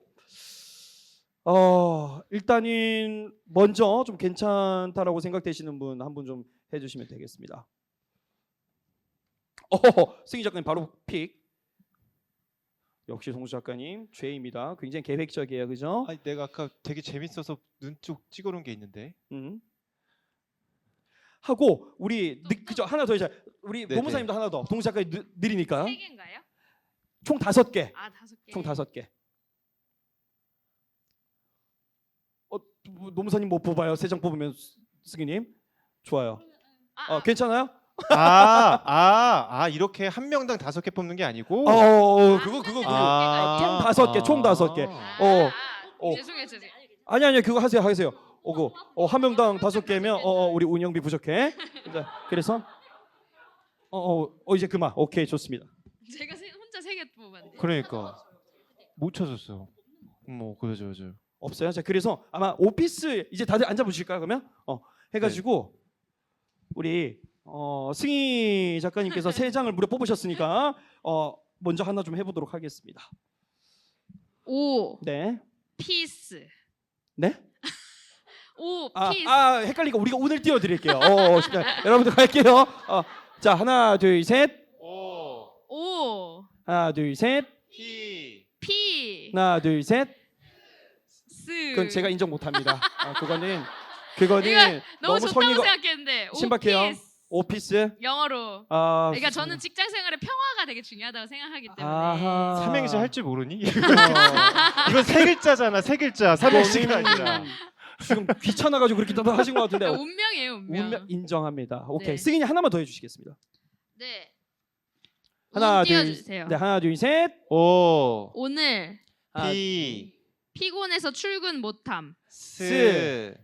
일단은 먼저 좀 괜찮다라고 생각되시는 분 한 분 좀 해주시면 되겠습니다. 승희 작가님 바로 픽. 역시 송수 작가님 죄입니다. 굉장히 계획적이에요, 그죠? 아니 내가 아까 되게 재밌어서 눈 쪽 찍어놓은 게 있는데. 하고 우리 그죠? 하나 더 해자. 우리 네네. 노무사님도 하나 더. 동수 작가님 느리니까. 3개인가요? 총 5개. 아 5개. 총 5개. 노무사님 뭐 뽑아요? 3장 뽑으면 승희님 좋아요. 괜찮아요? 이렇게 한 명당 5개 뽑는 게 아니고. 그거. 총 아. 5개, 총 5개. 죄송해요. 아니 그거 하세요. 한 명당 5개면 우리 운영비 부족해. 자, 그래서 이제 그만. 오케이, 좋습니다. 제가 혼자 3개 뽑았는데. 그러니까 못 찾았어. 그죠. 없어요. 자, 그래서 아마 오피스 이제 다들 앉아 보실까요? 그러면 해가지고 우리 승희 작가님께서 3장을 무려 뽑으셨으니까 먼저 하나 좀 해보도록 하겠습니다. 오. 네. 피스. 네? 오 피스. 헷갈리니까 우리가 오늘 띄워드릴게요. 여러분들 갈게요. 자, 하나, 둘, 셋. 오. 하나, 둘, 셋. 피. 하나, 둘, 셋. 스. 그건 제가 인정 못합니다. 그거는 이거 너무 너무 좋다고 성의가 생각했는데. 신박해요. 오피스. 오피스. 영어로. 아, 그러니까 저는 직장 생활의 평화가 되게 중요하다고 생각하기 때문에. 아하. 삼행시 할 줄 모르니? 이건 3글자잖아. 3글자. 삼행시가 아니라. 지금 귀찮아가지고 그렇게 하신 것 같은데. 운명이에요, 운명. 인정합니다. 오케이. 네. 승인이 하나만 더 해주시겠습니다. 네. 하나, 둘, 띄워주세요. 네, 하나, 둘, 셋. 오늘 피곤해서 출근 못함. 스이마생.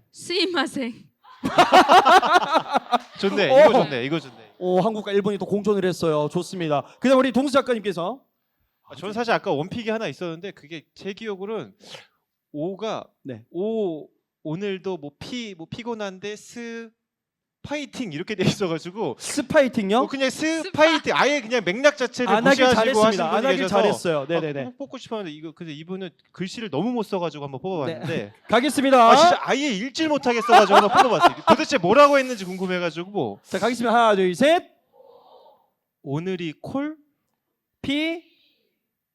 좋네. 이거 좋네. 한국과 일본이 또 공존을 했어요. 좋습니다. 그다음 우리 동수 작가님께서. 저는 사실 아까 원픽이 하나 있었는데 그게 제 기억으로는 오가 오늘도 피곤한데 파이팅 이렇게 돼 있어가지고 스파이팅요? 그냥 스파이팅 아예 그냥 맥락 자체를 안 하길 무시하시고 하신 잘했습니다. 분이 안 하길 계셔서 잘했어요. 네네네. 뽑고 싶었는데 근데 이분은 글씨를 너무 못 써가지고 한번 뽑아봤는데 가겠습니다. 진짜 아예 읽질 못하게 써가지고 한번 뽑아봤어요. 도대체 뭐라고 했는지 궁금해가지고. 자, 가겠습니다. 하나, 둘, 셋. 오늘이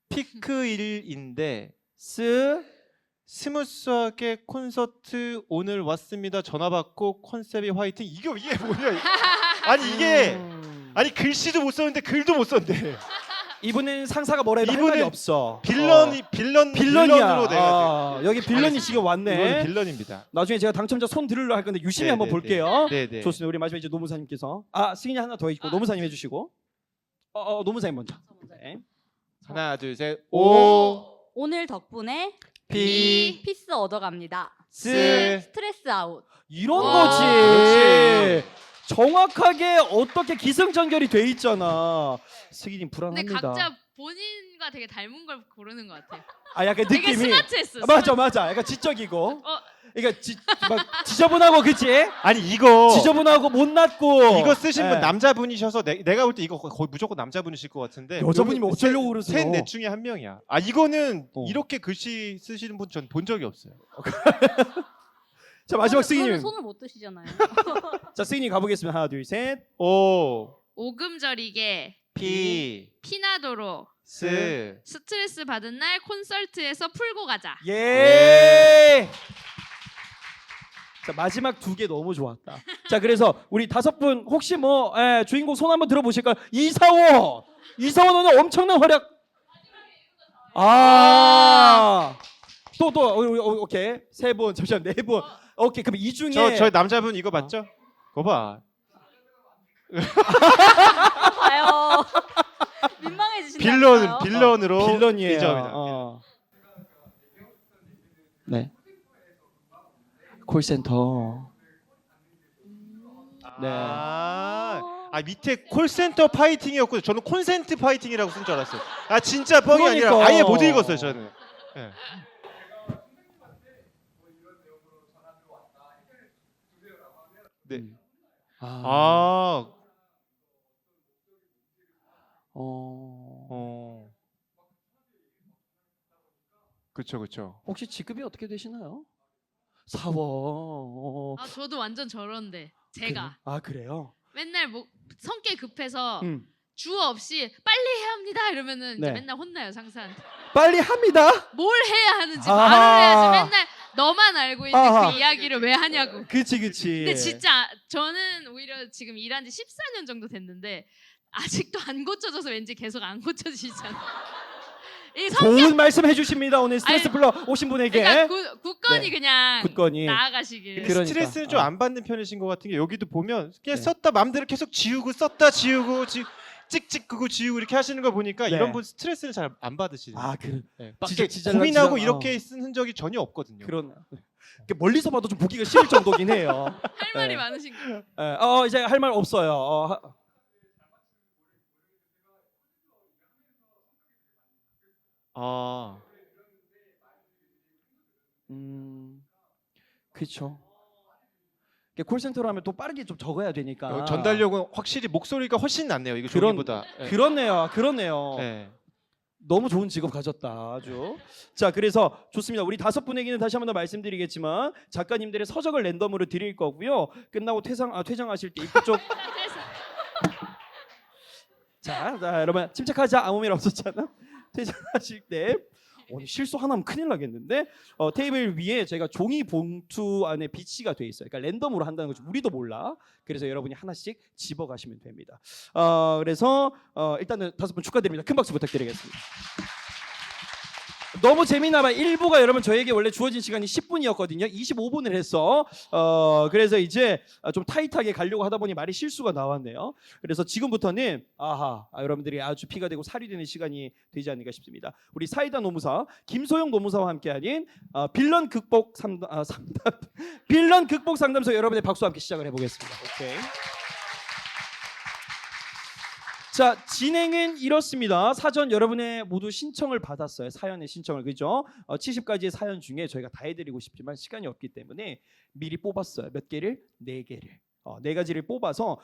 피크일인데 스무스하게 콘서트 오늘 왔습니다. 전화 받고 컨셉이 화이팅. 이게 뭐냐? 아니 글씨도 못 썼는데 글도 못 썼는데. 이분은 상사가 뭐라 해도 할 말이 없어. 빌런으로 내가 여기 빌런이 지금 왔네. 이거는 빌런입니다. 나중에 제가 당첨자 손 들으려 할 건데 유심히 한번 볼게요. 좋습니다. 우리 마지막에 이제 노무사님께서 승인이 하나 더 있고 노무사님 해주시고. 노무사님 먼저. 네. 하나, 둘, 셋. 오늘 덕분에 피스 얻어갑니다. 스트레스 아웃. 이런 거지. 정확하게 어떻게 기승전결이 돼 있잖아. 승희님 근데 불안합니다. 각자 본인과 되게 닮은 걸 고르는 것 같아요. 약간 되게 느낌이 스마트했어. 맞아. 약간 지적이고. 그러니까 막 지저분하고 그치? 아니 이거 지저분하고 못났고. 이거 쓰신 분 남자분이셔서 내가 볼 때 이거 거의 무조건 남자분이실 것 같은데. 여자분이면 어쩌려고 그러세요? 셋 중에 한 명이야. 이거는 이렇게 글씨 쓰시는 분 전 본 적이 없어요. 자, 마지막 승희님. 그러면 손을 못 드시잖아요. 자, 승희님 가보겠습니다. 하나, 둘, 셋. 오금저리게 피나도로 스트레스 받은 날 콘서트에서 풀고 가자. 예. 자, 마지막 2개 너무 좋았다. 자, 그래서 우리 5분 혹시 주인공 손 한번 들어보실까요? 이사원 오늘 엄청난 활약. 오케이. 3분, 잠시만 4분. 오케이, 그럼 이 중에 저 남자분 이거 맞죠? 그거 봐. 봐요. 민망해지신다. 빌런으로 빌런이에요. 리저입니다. 네. 콜센터. 네. 밑에 콜센터 파이팅이었고 저는 콘센트 파이팅이라고 쓴 줄 알았어요. 진짜 뻥이 그러니까. 아니라 아예 못 읽었어요 저는. 네. 네. 그렇죠. 혹시 직급이 어떻게 되시나요? 사원. 저도 완전 저런데 제가 그래요? 맨날 성격 급해서 음. 주어 없이 빨리 해야 합니다 이러면은 이제 네. 맨날 혼나요 상사한테. 빨리 합니다. 뭘 해야 하는지 아하. 말을 해야지. 맨날 너만 알고 있는 아하. 그 이야기를 왜 하냐고. 그치. 근데 진짜 저는 오히려 지금 일한 지 14년 정도 됐는데 아직도 안 고쳐져서 왠지 계속 안 고쳐지잖아. 이 좋은 말씀 해주십니다. 오늘 스트레스 아니, 풀러 오신 분에게. 그러니까 굳건히 네. 그냥 굳건히. 나아가시길. 그러니까. 스트레스는 좀 안 받는 편이신 것 같은 게 여기도 보면 그냥 네. 썼다 마음대로 계속 지우고 썼다 지우고 찍찍 그거 지우고 이렇게 하시는 거 보니까 네. 이런 분 스트레스는 잘 안 받으시네요. 네. 고민하고 이렇게 쓴 흔적이 전혀 없거든요. 그런. 멀리서 봐도 좀 보기가 싫을 정도긴 해요. 할 말이 많으신 거. 이제 할 말 없어요. 그렇죠. 콜센터로 하면 또 빠르게 좀 적어야 되니까. 전달력은 확실히 목소리가 훨씬 낫네요. 이거 종이보다. 네. 그렇네요. 네. 너무 좋은 직업 가졌다 아주. 자, 그래서 좋습니다. 우리 5분에게는 다시 한 번 더 말씀드리겠지만 작가님들의 서적을 랜덤으로 드릴 거고요. 끝나고 퇴장하실 때 입구 쪽. 자, 여러분 침착하자. 아무 일 없었잖아. 퇴장하실 때. 오늘 실수 하나면 큰일 나겠는데 테이블 위에 제가 종이 봉투 안에 비치가 돼 있어요. 그러니까 랜덤으로 한다는 거죠. 우리도 몰라. 그래서 여러분이 하나씩 집어가시면 됩니다. 그래서 일단은 5분 축하드립니다. 큰 박수 부탁드리겠습니다. 너무 재미나 봐요. 1부가 여러분 저에게 원래 주어진 시간이 10분이었거든요. 25분을 했어. 그래서 이제 좀 타이트하게 가려고 하다 보니 말이 실수가 나왔네요. 그래서 지금부터는 여러분들이 아주 피가 되고 살이 되는 시간이 되지 않을까 싶습니다. 우리 사이다 노무사 김소영 노무사와 함께하는 빌런 극복 빌런 극복 상담소 여러분의 박수와 함께 시작을 해보겠습니다. 오케이. 자, 진행은 이렇습니다. 사전 여러분의 모두 신청을 받았어요. 사연의 신청을. 그죠? 70가지의 사연 중에 저희가 다 해드리고 싶지만 시간이 없기 때문에 미리 뽑았어요. 몇 개를? 4개를. 4가지를 뽑아서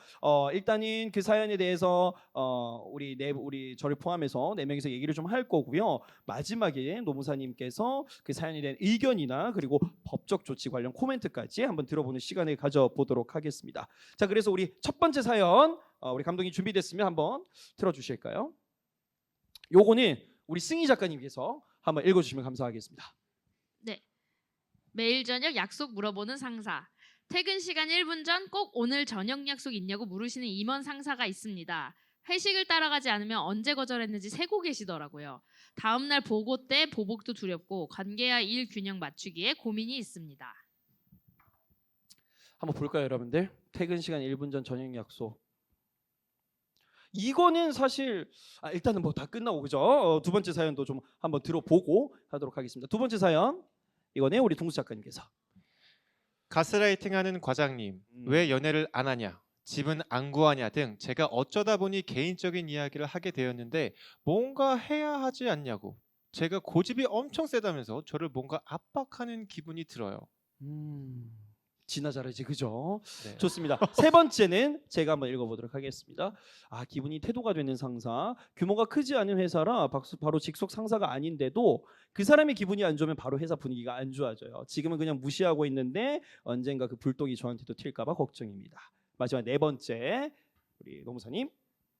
일단은 그 사연에 대해서 우리 저를 포함해서 4명이서 얘기를 좀 할 거고요. 마지막에 노무사님께서 그 사연에 대한 의견이나 그리고 법적 조치 관련 코멘트까지 한번 들어보는 시간을 가져보도록 하겠습니다. 자, 그래서 우리 첫 번째 사연 우리 감독님 준비됐으면 한번 틀어주실까요? 요거는 우리 승희 작가님께서 한번 읽어주시면 감사하겠습니다. 네. 매일 저녁 약속 물어보는 상사. 퇴근 시간 1분 전 꼭 오늘 저녁 약속 있냐고 물으시는 임원 상사가 있습니다. 회식을 따라가지 않으면 언제 거절했는지 세고 계시더라고요. 다음날 보고 때 보복도 두렵고 관계와 일 균형 맞추기에 고민이 있습니다. 한번 볼까요, 여러분들? 퇴근 시간 1분 전 저녁 약속. 이거는 사실 일단은 뭐 다 끝나고 그죠? 두 번째 사연도 좀 한번 들어보고 하도록 하겠습니다. 두 번째 사연 이거는 우리 동수 작가님께서. 가스라이팅하는 과장님, 왜 연애를 안 하냐, 집은 안 구하냐 등 제가 어쩌다 보니 개인적인 이야기를 하게 되었는데 뭔가 해야 하지 않냐고. 제가 고집이 엄청 세다면서 저를 뭔가 압박하는 기분이 들어요. 지나 잘하지 그죠? 네. 좋습니다. 세 번째는 제가 한번 읽어보도록 하겠습니다. 기분이 태도가 되는 상사. 규모가 크지 않은 회사라 바로 직속 상사가 아닌데도 그 사람의 기분이 안 좋으면 바로 회사 분위기가 안 좋아져요. 지금은 그냥 무시하고 있는데 언젠가 그 불똥이 저한테도 튈까 봐 걱정입니다. 마지막 4번째 우리 노무사님.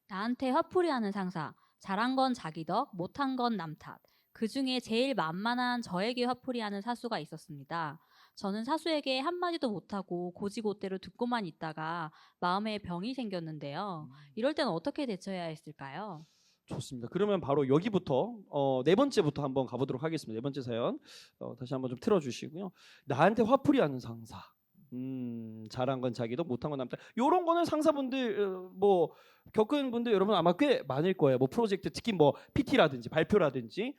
나한테 화풀이하는 상사. 잘한 건 자기 덕, 못한 건 남 탓. 그중에 제일 만만한 저에게 화풀이하는 사수가 있었습니다. 저는 사수에게 한마디도 못하고 고지고대로 듣고만 있다가 마음에 병이 생겼는데요. 이럴 때는 어떻게 대처해야 했을까요? 좋습니다. 그러면 바로 여기부터 네 번째부터 한번 가보도록 하겠습니다. 네 번째 사연 다시 한번 좀 틀어주시고요. 나한테 화풀이 하는 상사. 잘한 건 자기도 못한 건 남자. 요런 거는 상사분들 뭐 겪은 분들 여러분 아마 꽤 많을 거예요. 뭐 프로젝트 특히 뭐 PT라든지 발표라든지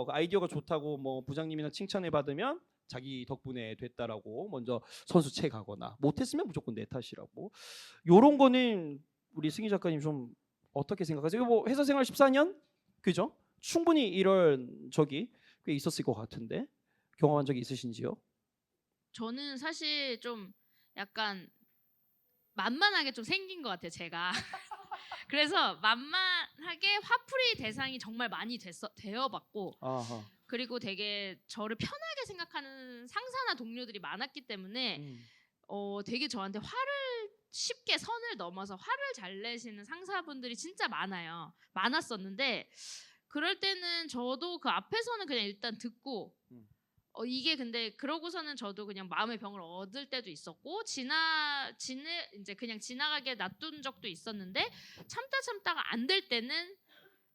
아이디어가 좋다고 뭐 부장님이나 칭찬을 받으면 자기 덕분에 됐다라고 먼저 선수채 가거나 못했으면 무조건 내 탓이라고. 요런 거는 우리 승희 작가님 좀 어떻게 생각하세요? 뭐 회사 생활 14년 그죠? 충분히 이런 적이 꽤 있었을 것 같은데 경험한 적이 있으신지요? 저는 사실 좀 약간 만만하게 좀 생긴 것 같아요, 제가. 그래서 만만하게 화풀이 대상이 정말 많이 되어봤고, 아하. 그리고 되게 저를 편하게 생각하는 상사나 동료들이 많았기 때문에 되게 저한테 화를 쉽게 선을 넘어서 화를 잘 내시는 상사분들이 진짜 많았었는데 그럴 때는 저도 그 앞에서는 그냥 일단 듣고 이게 근데 그러고서는 저도 그냥 마음의 병을 얻을 때도 있었고 이제 그냥 지나가게 놔둔 적도 있었는데 참다가 안 될 때는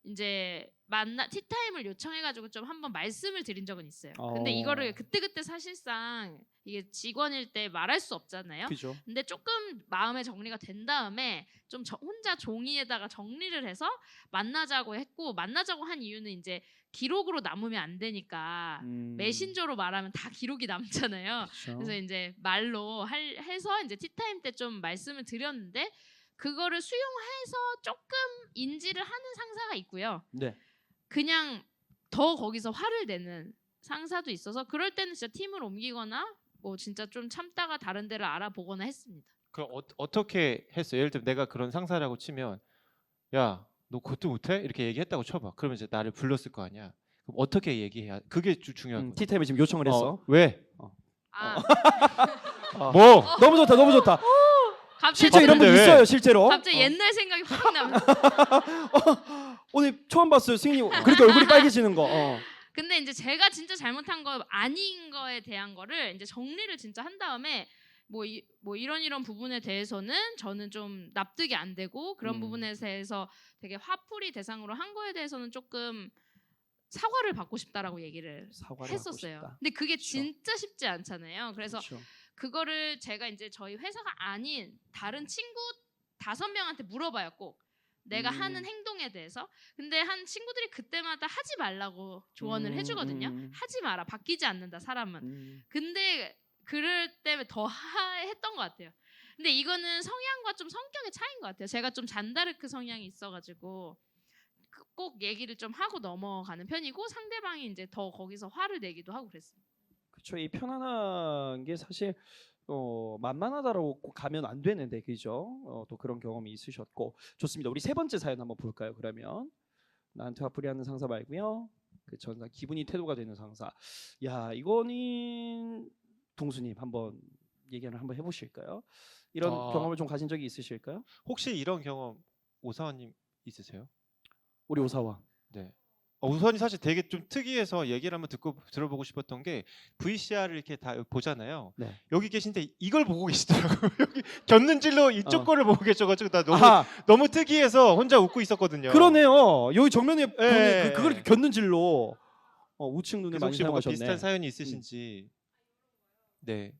이제 티타임을 요청해가지고 좀 한번 말씀을 드린 적은 있어요. 근데 이거를 그때 사실상 이게 직원일 때 말할 수 없잖아요. 그죠. 근데 조금 마음의 정리가 된 다음에 좀 혼자 종이에다가 정리를 해서 만나자고 했고 만나자고 한 이유는 이제 기록으로 남으면 안 되니까 메신저로 말하면 다 기록이 남잖아요. 그쵸. 그래서 이제 말로 해서 이제 티타임 때 좀 말씀을 드렸는데 그거를 수용해서 조금 인지를 하는 상사가 있고요. 네. 그냥 더 거기서 화를 내는 상사도 있어서 그럴 때는 진짜 팀을 옮기거나 뭐 진짜 좀 참다가 다른 데를 알아보거나 했습니다. 그럼 어떻게 했어요? 예를 들면 내가 그런 상사라고 치면 야, 너 그것도 못해? 이렇게 얘기했다고 쳐봐. 그러면 이제 나를 불렀을 거 아니야. 그럼 어떻게 얘기해야? 그게 중요한 거야. 티타임에 지금 요청을 했어. 왜? 뭐? 너무 좋다, 너무 좋다. 실제 이런 분 왜? 있어요, 실제로. 갑자기 옛날 생각이 확 나면서. 오늘 처음 봤어요, 승희. 그렇게 얼굴이 빨개지는 거. 근데 이제 제가 진짜 잘못한 거 아닌 거에 대한 거를 이제 정리를 진짜 한 다음에 뭐 이런 부분에 대해서는 저는 좀 납득이 안 되고 그런 부분에 대해서 되게 화풀이 대상으로 한 거에 대해서는 조금 사과를 받고 싶다라고 얘기를 했었어요. 근데 그게 진짜 쉽지 않잖아요. 그래서 그거를 제가 이제 저희 회사가 아닌 다른 친구 5명한테 물어봐요, 꼭. 내가 하는 행동에 대해서. 근데 한 친구들이 그때마다 하지 말라고 조언을 해주거든요. 하지 마라. 바뀌지 않는다, 사람은. 근데 그럴 때 더 했던 것 같아요. 근데 이거는 성향과 좀 성격의 차이인 것 같아요. 제가 좀 잔다르크 성향이 있어가지고 꼭 얘기를 좀 하고 넘어가는 편이고 상대방이 이제 더 거기서 화를 내기도 하고 그랬어요. 그렇죠. 이 편안한 게 사실 만만하다라고 꼭 가면 안 되는데 그죠? 또 그런 경험이 있으셨고 좋습니다. 우리 세 번째 사연 한번 볼까요? 그러면 나한테 화풀이하는 상사 말고요. 그 전사 기분이 태도가 되는 상사. 야 이거는 동수님 한번 얘기를 한번 해보실까요? 이런 경험을 좀 가진 적이 있으실까요? 혹시 이런 경험 오사원님 있으세요? 우리 오사원. 네. 우선이 사실 되게 좀 특이해서 얘기를 한번 들어보고 싶었던 게 VCR을 이렇게 다 보잖아요. 네. 여기 계신데 이걸 보고 계시더라고요. 여기 곁눈질로 이쪽 거를 보고 계셔가지고 나 너무 특이해서 혼자 웃고 있었거든요. 그러네요. 여기 정면에 네. 그걸 곁눈질로 우측 눈에 많이 혹시 뭔가 사용하셨네. 비슷한 사연이 있으신지. 네.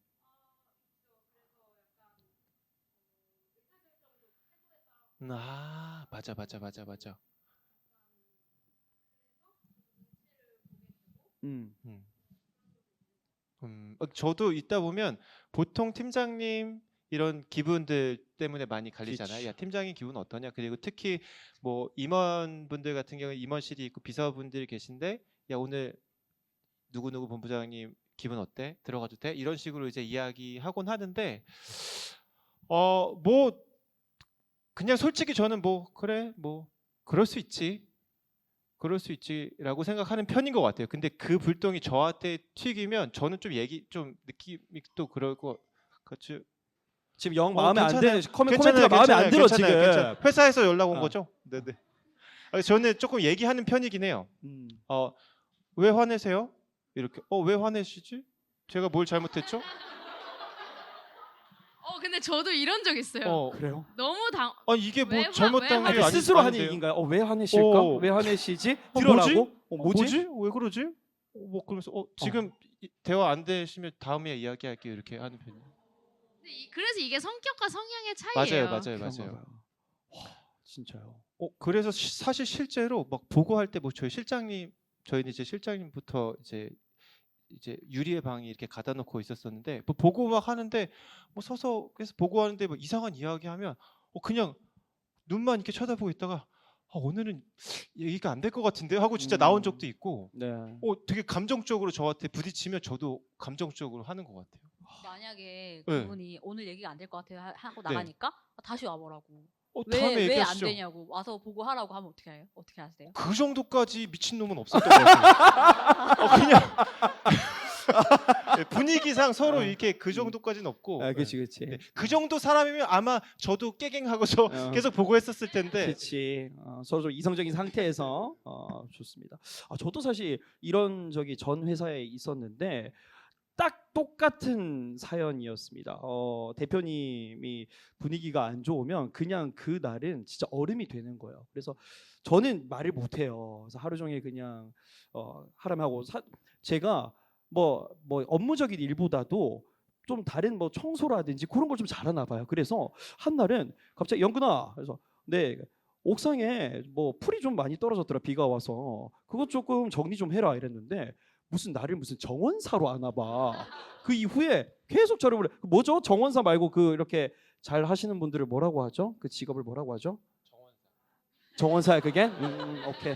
맞아. 저도 있다 보면 보통 팀장님 이런 기분들 때문에 많이 갈리잖아요. 야, 팀장님 기분 어떠냐? 그리고 특히 뭐 임원분들 같은 경우에 임원실이 있고 비서분들이 계신데 야, 오늘 누구누구 본부장님 기분 어때? 들어가도 돼? 이런 식으로 이제 이야기하곤 하는데 뭐 그냥 솔직히 저는 뭐 그래 뭐 그럴 수 있지라고 생각하는 편인 것 같아요. 근데 그 불똥이 저한테 튀기면 저는 좀 느낌이 또 그럴 것 같이. 지금 영 마음에 안 드는 코멘트가 마음에 안 들어 지금. 괜찮아요. 회사에서 연락 온 거죠? 네네. 저는 조금 얘기하는 편이긴 해요. 왜 화내세요? 이렇게 왜 화내시지? 제가 뭘 잘못했죠? 근데 저도 이런 적 있어요. 그래요? 너무 당. 이게 뭐 왜 화- 잘못한 왜 게 화- 아니 스스로 하는 아닌데요. 얘기인가요? 왜 화내실까? 왜 화내시지? 들어라고? 뭐지? 왜 그러지? 뭐 그러면서 지금 대화 안 되시면 다음에 이야기할게요 이렇게 하는 편이에요. 그래서 이게 성격과 성향의 차이예요. 맞아요. 진짜요. 그래서 사실 실제로 막 보고할 때 뭐 저희는 이제 실장님부터 이제 유리의 방이 이렇게 가다 놓고 있었었는데 뭐 보고 막 하는데 뭐 서서 그래서 보고하는데 뭐 이상한 이야기하면 그냥 눈만 이렇게 쳐다보고 있다가 오늘은 얘기가 안 될 것 같은데 하고 진짜 나온 적도 있고 네. 되게 감정적으로 저한테 부딪히면 저도 감정적으로 하는 것 같아요. 만약에 네. 그분이 오늘 얘기가 안 될 것 같아요 하고 네. 나가니까 다시 와보라고. 다음에 왜 안 얘기하시죠. 되냐고 와서 보고하라고 하면 어떻게 해요? 어떻게 하세요? 그 정도까지 미친놈은 없었던 것 같아요. 그냥 분위기상 서로 이렇게 그 정도까지는 없고 그렇지. 그 정도 사람이면 아마 저도 깨갱하고서 계속 보고했었을 텐데 그렇지. 서로 좀 이성적인 상태에서 좋습니다. 저도 사실 이런 적이 전 회사에 있었는데 딱 똑같은 사연이었습니다. 대표님이 분위기가 안 좋으면 그냥 그 날은 진짜 얼음이 되는 거예요. 그래서 저는 말을 못 해요. 그래서 하루 종일 그냥 하라면 하고 제가 뭐 업무적인 일보다도 좀 다른 뭐 청소라든지 그런 걸 좀 잘하나 봐요. 그래서 한 날은 갑자기 영근아, 그래서 네 옥상에 뭐 풀이 좀 많이 떨어졌더라 비가 와서 그것 조금 정리 좀 해라 이랬는데 무슨 정원사로 아나 봐. 그 이후에 계속 저를 불러. 뭐죠? 정원사 말고 그 이렇게 잘 하시는 분들을 뭐라고 하죠? 그 직업을 뭐라고 하죠? 정원사야 그게? 오케이.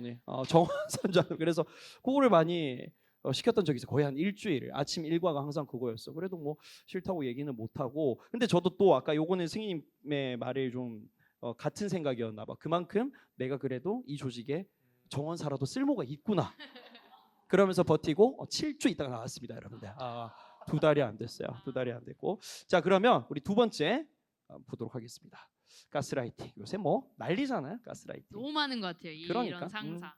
네. 정원사인 줄 알고 그래서 그거를 많이 시켰던 적이 있어요. 거의 한 일주일. 아침 일과가 항상 그거였어. 그래도 뭐 싫다고 얘기는 못 하고. 근데 저도 또 아까 요거는 승희님의 말을 좀 같은 생각이었나 봐. 그만큼 내가 그래도 이 조직에 정원사라도 쓸모가 있구나. 그러면서 버티고 7주 있다가 나왔습니다, 여러분들. 2달이 안 됐어요. 2달이 안 됐고. 자, 그러면 우리 두 번째 보도록 하겠습니다. 가스라이팅. 요새 뭐 난리잖아요, 가스라이팅. 너무 많은 것 같아요. 이런 상사.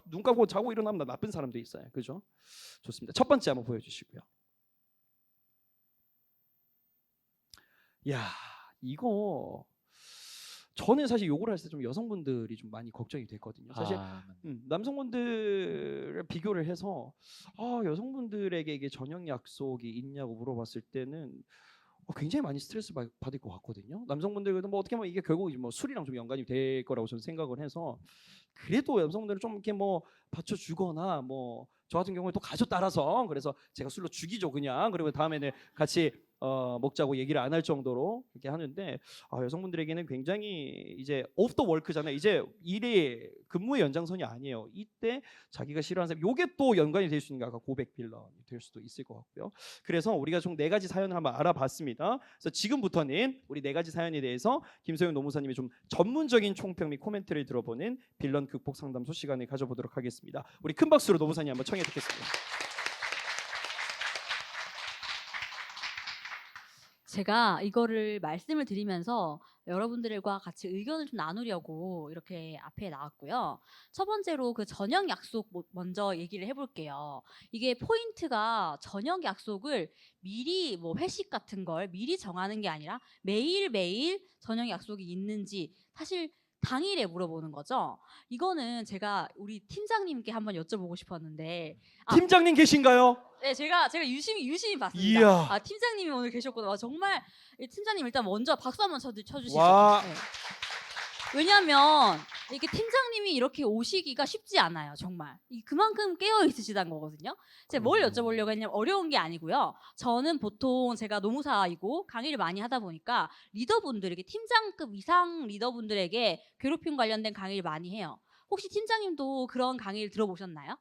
눈 감고 자고 일어나면 나쁜 사람도 있어요. 그죠? 좋습니다. 첫 번째 한번 보여주시고요. 야, 이거 저는 사실 요거를 할 때 좀 여성분들이 좀 많이 걱정이 됐거든요. 사실 남성분들을 비교를 해서 여성분들에게 이게 저녁 약속이 있냐고 물어봤을 때는 굉장히 많이 스트레스 받을 것 같거든요. 남성분들도 뭐 어떻게 보면 이게 결국 뭐 술이랑 좀 연관이 될 거라고 저는 생각을 해서 그래도 여성분들은 좀 이렇게 뭐 받쳐주거나 뭐 저 같은 경우에 또 가족 따라서 그래서 제가 술로 죽이죠 그냥. 그리고 다음에는 같이 먹자고 얘기를 안 할 정도로 이렇게 하는데 여성분들에게는 굉장히 이제 오프 더 워크잖아요. 이제 일이 근무의 연장선이 아니에요. 이때 자기가 싫어하는 사람 요게 또 연관이 될 수 있는 게 아까 고백 빌런이 될 수도 있을 것 같고요. 그래서 우리가 총 4가지 사연을 한번 알아봤습니다. 그래서 지금부터는 우리 4가지 사연에 대해서 김소영 노무사님이 좀 전문적인 총평 및 코멘트를 들어보는 빌런 극복 상담소 시간을 가져보도록 하겠습니다. 우리 큰 박수로 노무사님 한번 청해 듣겠습니다. 제가 이거를 말씀을 드리면서 여러분들과 같이 의견을 좀 나누려고 이렇게 앞에 나왔고요. 첫 번째로 그 저녁 약속 먼저 얘기를 해볼게요. 이게 포인트가 저녁 약속을 미리 뭐 회식 같은 걸 미리 정하는 게 아니라 매일매일 저녁 약속이 있는지 사실 당일에 물어보는 거죠. 이거는 제가 우리 팀장님께 한번 여쭤보고 싶었는데 팀장님 계신가요? 네, 제가 유심히 봤습니다. 이야. 팀장님이 오늘 계셨구나. 정말 팀장님 일단 먼저 박수 한번 쳐주시죠. 와. 네. 왜냐하면 이렇게 팀장님이 이렇게 오시기가 쉽지 않아요. 정말 그만큼 깨어 있으시다는 거거든요. 제가 뭘 여쭤보려고 했냐면 어려운 게 아니고요. 저는 보통 제가 노무사이고 강의를 많이 하다 보니까 리더분들에게 팀장급 이상 리더분들에게 괴롭힘 관련된 강의를 많이 해요. 혹시 팀장님도 그런 강의를 들어보셨나요?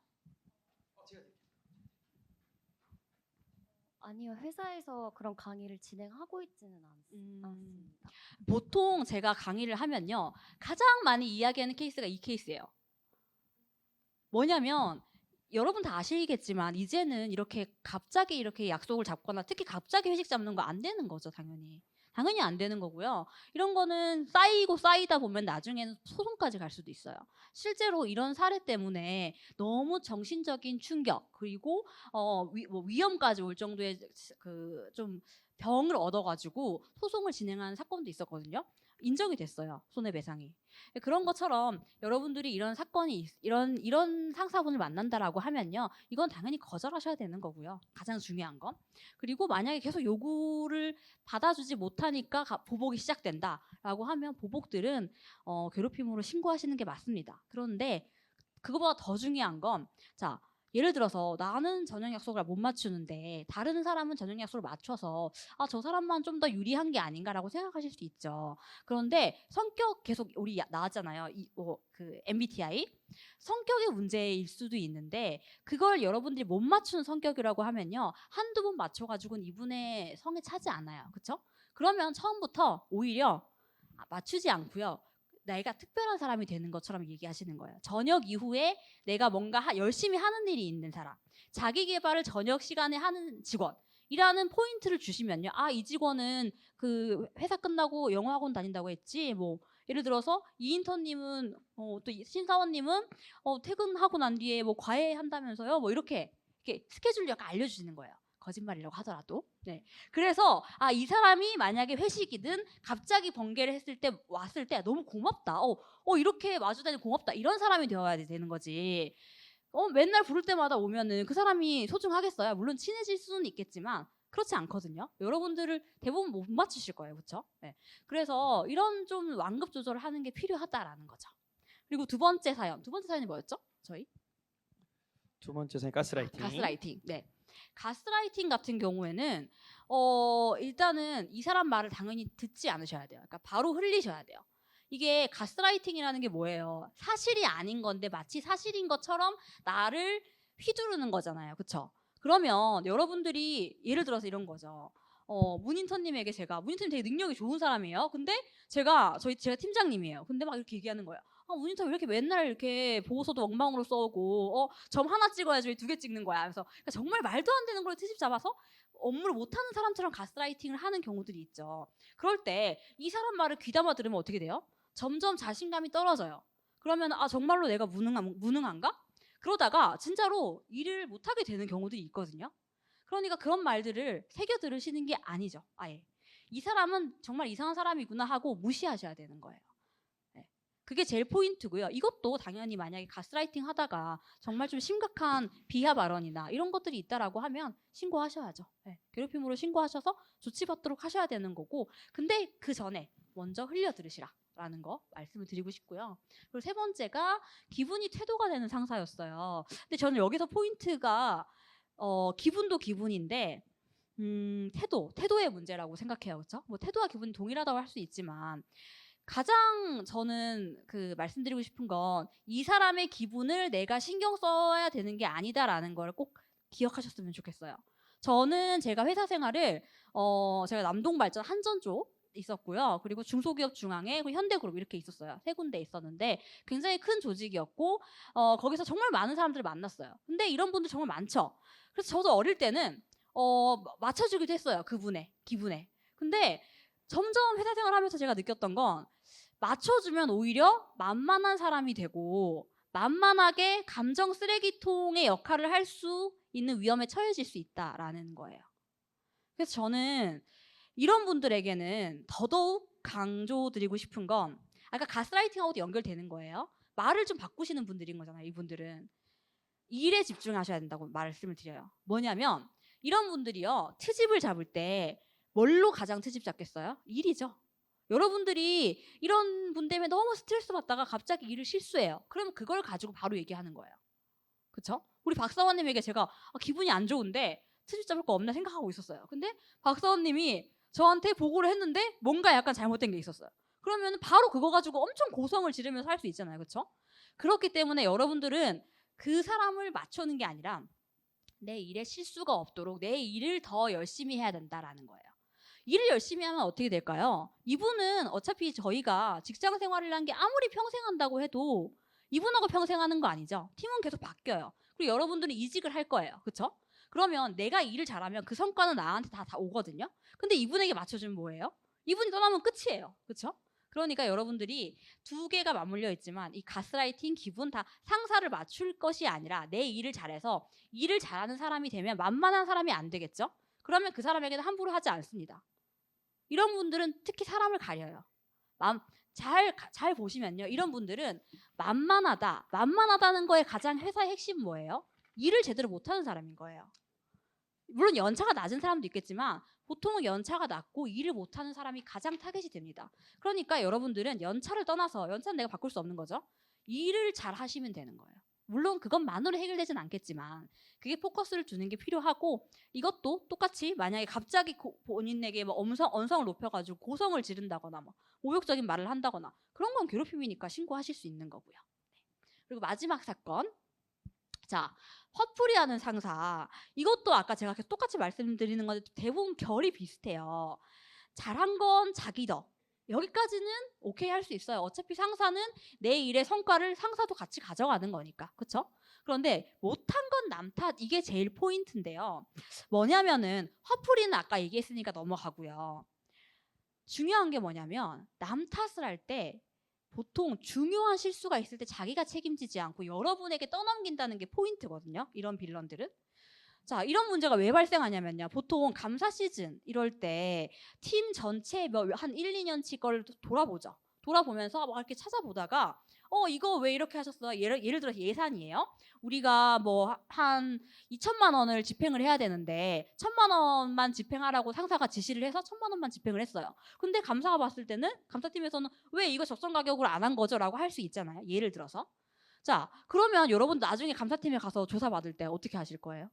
아니요, 회사에서 그런 강의를 진행하고 있지는 않습니다. 보통 제가 강의를 하면요 가장 많이 이야기하는 케이스가 이 케이스예요. 뭐냐면 여러분 다 아시겠지만 이제는 이렇게 갑자기 이렇게 약속을 잡거나 특히 갑자기 회식 잡는 거 안 되는 거죠. 당연히 당연히 안 되는 거고요. 이런 거는 쌓이고 쌓이다 보면 나중에는 소송까지 갈 수도 있어요. 실제로 이런 사례 때문에 너무 정신적인 충격 그리고 위험까지 올 정도의 그 좀 병을 얻어가지고 소송을 진행하는 사건도 있었거든요. 인정이 됐어요. 손해배상이. 그런 것처럼 여러분들이 이런 사건이 이런 상사분을 만난다라고 하면요, 이건 당연히 거절하셔야 되는 거고요. 가장 중요한 건. 그리고 만약에 계속 요구를 받아주지 못하니까 보복이 시작된다라고 하면 보복들은 괴롭힘으로 신고하시는 게 맞습니다. 그런데 그거보다 더 중요한 건, 자, 예를 들어서 나는 저녁 약속을 못 맞추는데 다른 사람은 저녁 약속을 맞춰서 저 사람만 좀 더 유리한 게 아닌가라고 생각하실 수 있죠. 그런데 성격 계속 우리 나왔잖아요. 그 MBTI 성격의 문제일 수도 있는데 그걸 여러분들이 못 맞추는 성격이라고 하면요, 한두 번 맞춰가지고는 이분의 성에 차지 않아요. 그렇죠? 그러면 처음부터 오히려 맞추지 않고요, 내가 특별한 사람이 되는 것처럼 얘기하시는 거예요. 저녁 이후에 내가 뭔가 열심히 하는 일이 있는 사람, 자기 개발을 저녁 시간에 하는 직원이라는 포인트를 주시면요, 이 직원은 그 회사 끝나고 영어학원 다닌다고 했지, 뭐 예를 들어서 이인턴님은 또 신사원님은 퇴근하고 난 뒤에 뭐 과외 한다면서요, 뭐 이렇게 스케줄 약간 알려주시는 거예요. 거짓말이라고 하더라도. 네. 그래서 이 사람이 만약에 회식이든 갑자기 번개를 했을 때 왔을 때 너무 고맙다. 이렇게 마주다니 고맙다. 이런 사람이 되어야 되는 거지. 맨날 부를 때마다 오면은 그 사람이 소중하겠어요. 물론 친해질 수는 있겠지만 그렇지 않거든요. 여러분들을 대부분 못 맞추실 거예요. 그렇죠? 네. 그래서 이런 좀 완급 조절을 하는 게 필요하다라는 거죠. 그리고 두 번째 사연이 뭐였죠? 저희? 두 번째 사연 가스라이팅. 가스라이팅. 네. 가스라이팅 같은 경우에는 일단은 이 사람 말을 당연히 듣지 않으셔야 돼요. 그러니까 바로 흘리셔야 돼요. 이게 가스라이팅이라는 게 뭐예요? 사실이 아닌 건데 마치 사실인 것처럼 나를 휘두르는 거잖아요. 그렇죠? 그러면 여러분들이 예를 들어서 이런 거죠. 문인턴님에게 문인턴님 되게 능력이 좋은 사람이에요. 근데 제가 팀장님이에요. 근데 막 이렇게 얘기하는 거예요. 문인턴 왜 이렇게 맨날 이렇게 보고서도 엉망으로 써오고 점 하나 찍어야지 왜 2개 찍는 거야. 그래서 그러니까 정말 말도 안 되는 걸 트집 잡아서 업무를 못하는 사람처럼 가스라이팅을 하는 경우들이 있죠. 그럴 때 이 사람 말을 귀담아 들으면 어떻게 돼요? 점점 자신감이 떨어져요. 그러면 정말로 내가 무능한가? 그러다가 진짜로 일을 못하게 되는 경우들이 있거든요. 그러니까 그런 말들을 새겨 들으시는 게 아니죠. 아예. 이 사람은 정말 이상한 사람이구나 하고 무시하셔야 되는 거예요. 네. 그게 제일 포인트고요. 이것도 당연히 만약에 가스라이팅 하다가 정말 좀 심각한 비하 발언이나 이런 것들이 있다라고 하면 신고하셔야죠. 네. 괴롭힘으로 신고하셔서 조치받도록 하셔야 되는 거고, 근데 그 전에 먼저 흘려 들으시라 라는 거 말씀을 드리고 싶고요. 그리고 세 번째가 기분이 태도가 되는 상사였어요. 근데 저는 여기서 포인트가 기분도 기분인데 태도의 문제라고 생각해요. 그렇죠? 뭐 태도와 기분이 동일하다고 할 수 있지만 가장 저는 말씀드리고 싶은 건 이 사람의 기분을 내가 신경 써야 되는 게 아니다라는 걸 꼭 기억하셨으면 좋겠어요. 저는 제가 회사 생활을 제가 남동발전 한전 쪽 있었고요. 그리고 중소기업 중앙회, 그리고 현대그룹 이렇게 있었어요. 3군데 있었는데 굉장히 큰 조직이었고 거기서 정말 많은 사람들을 만났어요. 근데 이런 분들 정말 많죠. 그래서 저도 어릴 때는 맞춰주기도 했어요. 그분의 기분에. 근데 점점 회사 생활하면서 제가 느꼈던 건 맞춰주면 오히려 만만한 사람이 되고 만만하게 감정 쓰레기통의 역할을 할 수 있는 위험에 처해질 수 있다라는 거예요. 그래서 저는 이런 분들에게는 더더욱 강조드리고 싶은 건 아까 가스라이팅하고도 연결되는 거예요. 말을 좀 바꾸시는 분들인 거잖아요. 이분들은 일에 집중하셔야 된다고 말씀을 드려요. 뭐냐면 이런 분들이요, 트집을 잡을 때 뭘로 가장 트집 잡겠어요? 일이죠. 여러분들이 이런 분 때문에 너무 스트레스 받다가 갑자기 일을 실수해요. 그러면 그걸 가지고 바로 얘기하는 거예요. 그렇죠? 우리 박사원님에게 제가 기분이 안 좋은데 트집 잡을 거 없나 생각하고 있었어요. 근데 박사원님이 저한테 보고를 했는데 뭔가 약간 잘못된 게 있었어요. 그러면 바로 그거 가지고 엄청 고성을 지르면서 할 수 있잖아요. 그렇죠? 그렇기 때문에 여러분들은 그 사람을 맞추는 게 아니라 내 일에 실수가 없도록 내 일을 더 열심히 해야 된다라는 거예요. 일을 열심히 하면 어떻게 될까요? 이분은 어차피 저희가 직장 생활을 한 게 아무리 평생 한다고 해도 이분하고 평생 하는 거 아니죠? 팀은 계속 바뀌어요. 그리고 여러분들은 이직을 할 거예요. 그렇죠? 그러면 내가 일을 잘하면 그 성과는 나한테 다 오거든요. 근데 이분에게 맞춰주면 뭐예요? 이분이 떠나면 끝이에요. 그렇죠? 그러니까 여러분들이 두 개가 맞물려 있지만 이 가스라이팅, 기분 다 상사를 맞출 것이 아니라 내 일을 잘해서 일을 잘하는 사람이 되면 만만한 사람이 안 되겠죠? 그러면 그 사람에게는 함부로 하지 않습니다. 이런 분들은 특히 사람을 가려요. 잘 보시면요. 이런 분들은 만만하다는 거에 가장 회사의 핵심 뭐예요? 일을 제대로 못하는 사람인 거예요. 물론 연차가 낮은 사람도 있겠지만 보통은 연차가 낮고 일을 못하는 사람이 가장 타겟이 됩니다. 그러니까 여러분들은 연차를 떠나서, 연차는 내가 바꿀 수 없는 거죠. 일을 잘 하시면 되는 거예요. 물론 그것만으로 해결되진 않겠지만 그게 포커스를 두는 게 필요하고, 이것도 똑같이 만약에 갑자기 본인에게 뭐 언성을 높여가지고 고성을 지른다거나 뭐 모욕적인 말을 한다거나 그런 건 괴롭힘이니까 신고하실 수 있는 거고요. 그리고 마지막 사건. 자, 화풀이하는 상사. 이것도 아까 제가 똑같이 말씀드리는 건데 대부분 결이 비슷해요. 잘한 건 자기 더. 여기까지는 오케이 할 수 있어요. 어차피 상사는 내 일의 성과를 상사도 같이 가져가는 거니까. 그렇죠? 그런데 못한 건 남 탓. 이게 제일 포인트인데요. 뭐냐면은 화풀이는 아까 얘기했으니까 넘어가고요. 중요한 게 뭐냐면 남 탓을 할 때 보통 중요한 실수가 있을 때 자기가 책임지지 않고 여러분에게 떠넘긴다는 게 포인트거든요. 이런 빌런들은. 자, 이런 문제가 왜 발생하냐면요. 보통 감사 시즌 이럴 때 팀 전체 한 1, 2년치 걸 돌아보죠. 돌아보면서 막 이렇게 찾아보다가 이거 왜 이렇게 하셨어? 예를 들어서 예산이에요. 우리가 뭐 한 2천만 원을 집행을 해야 되는데 1,000만 원만 집행하라고 상사가 지시를 해서 1,000만 원만 집행을 했어요. 근데 감사가 봤을 때는 감사팀에서는 왜 이거 적정 가격으로 안 한 거죠? 라고 할 수 있잖아요. 예를 들어서. 자, 그러면 여러분 나중에 감사팀에 가서 조사받을 때 어떻게 하실 거예요?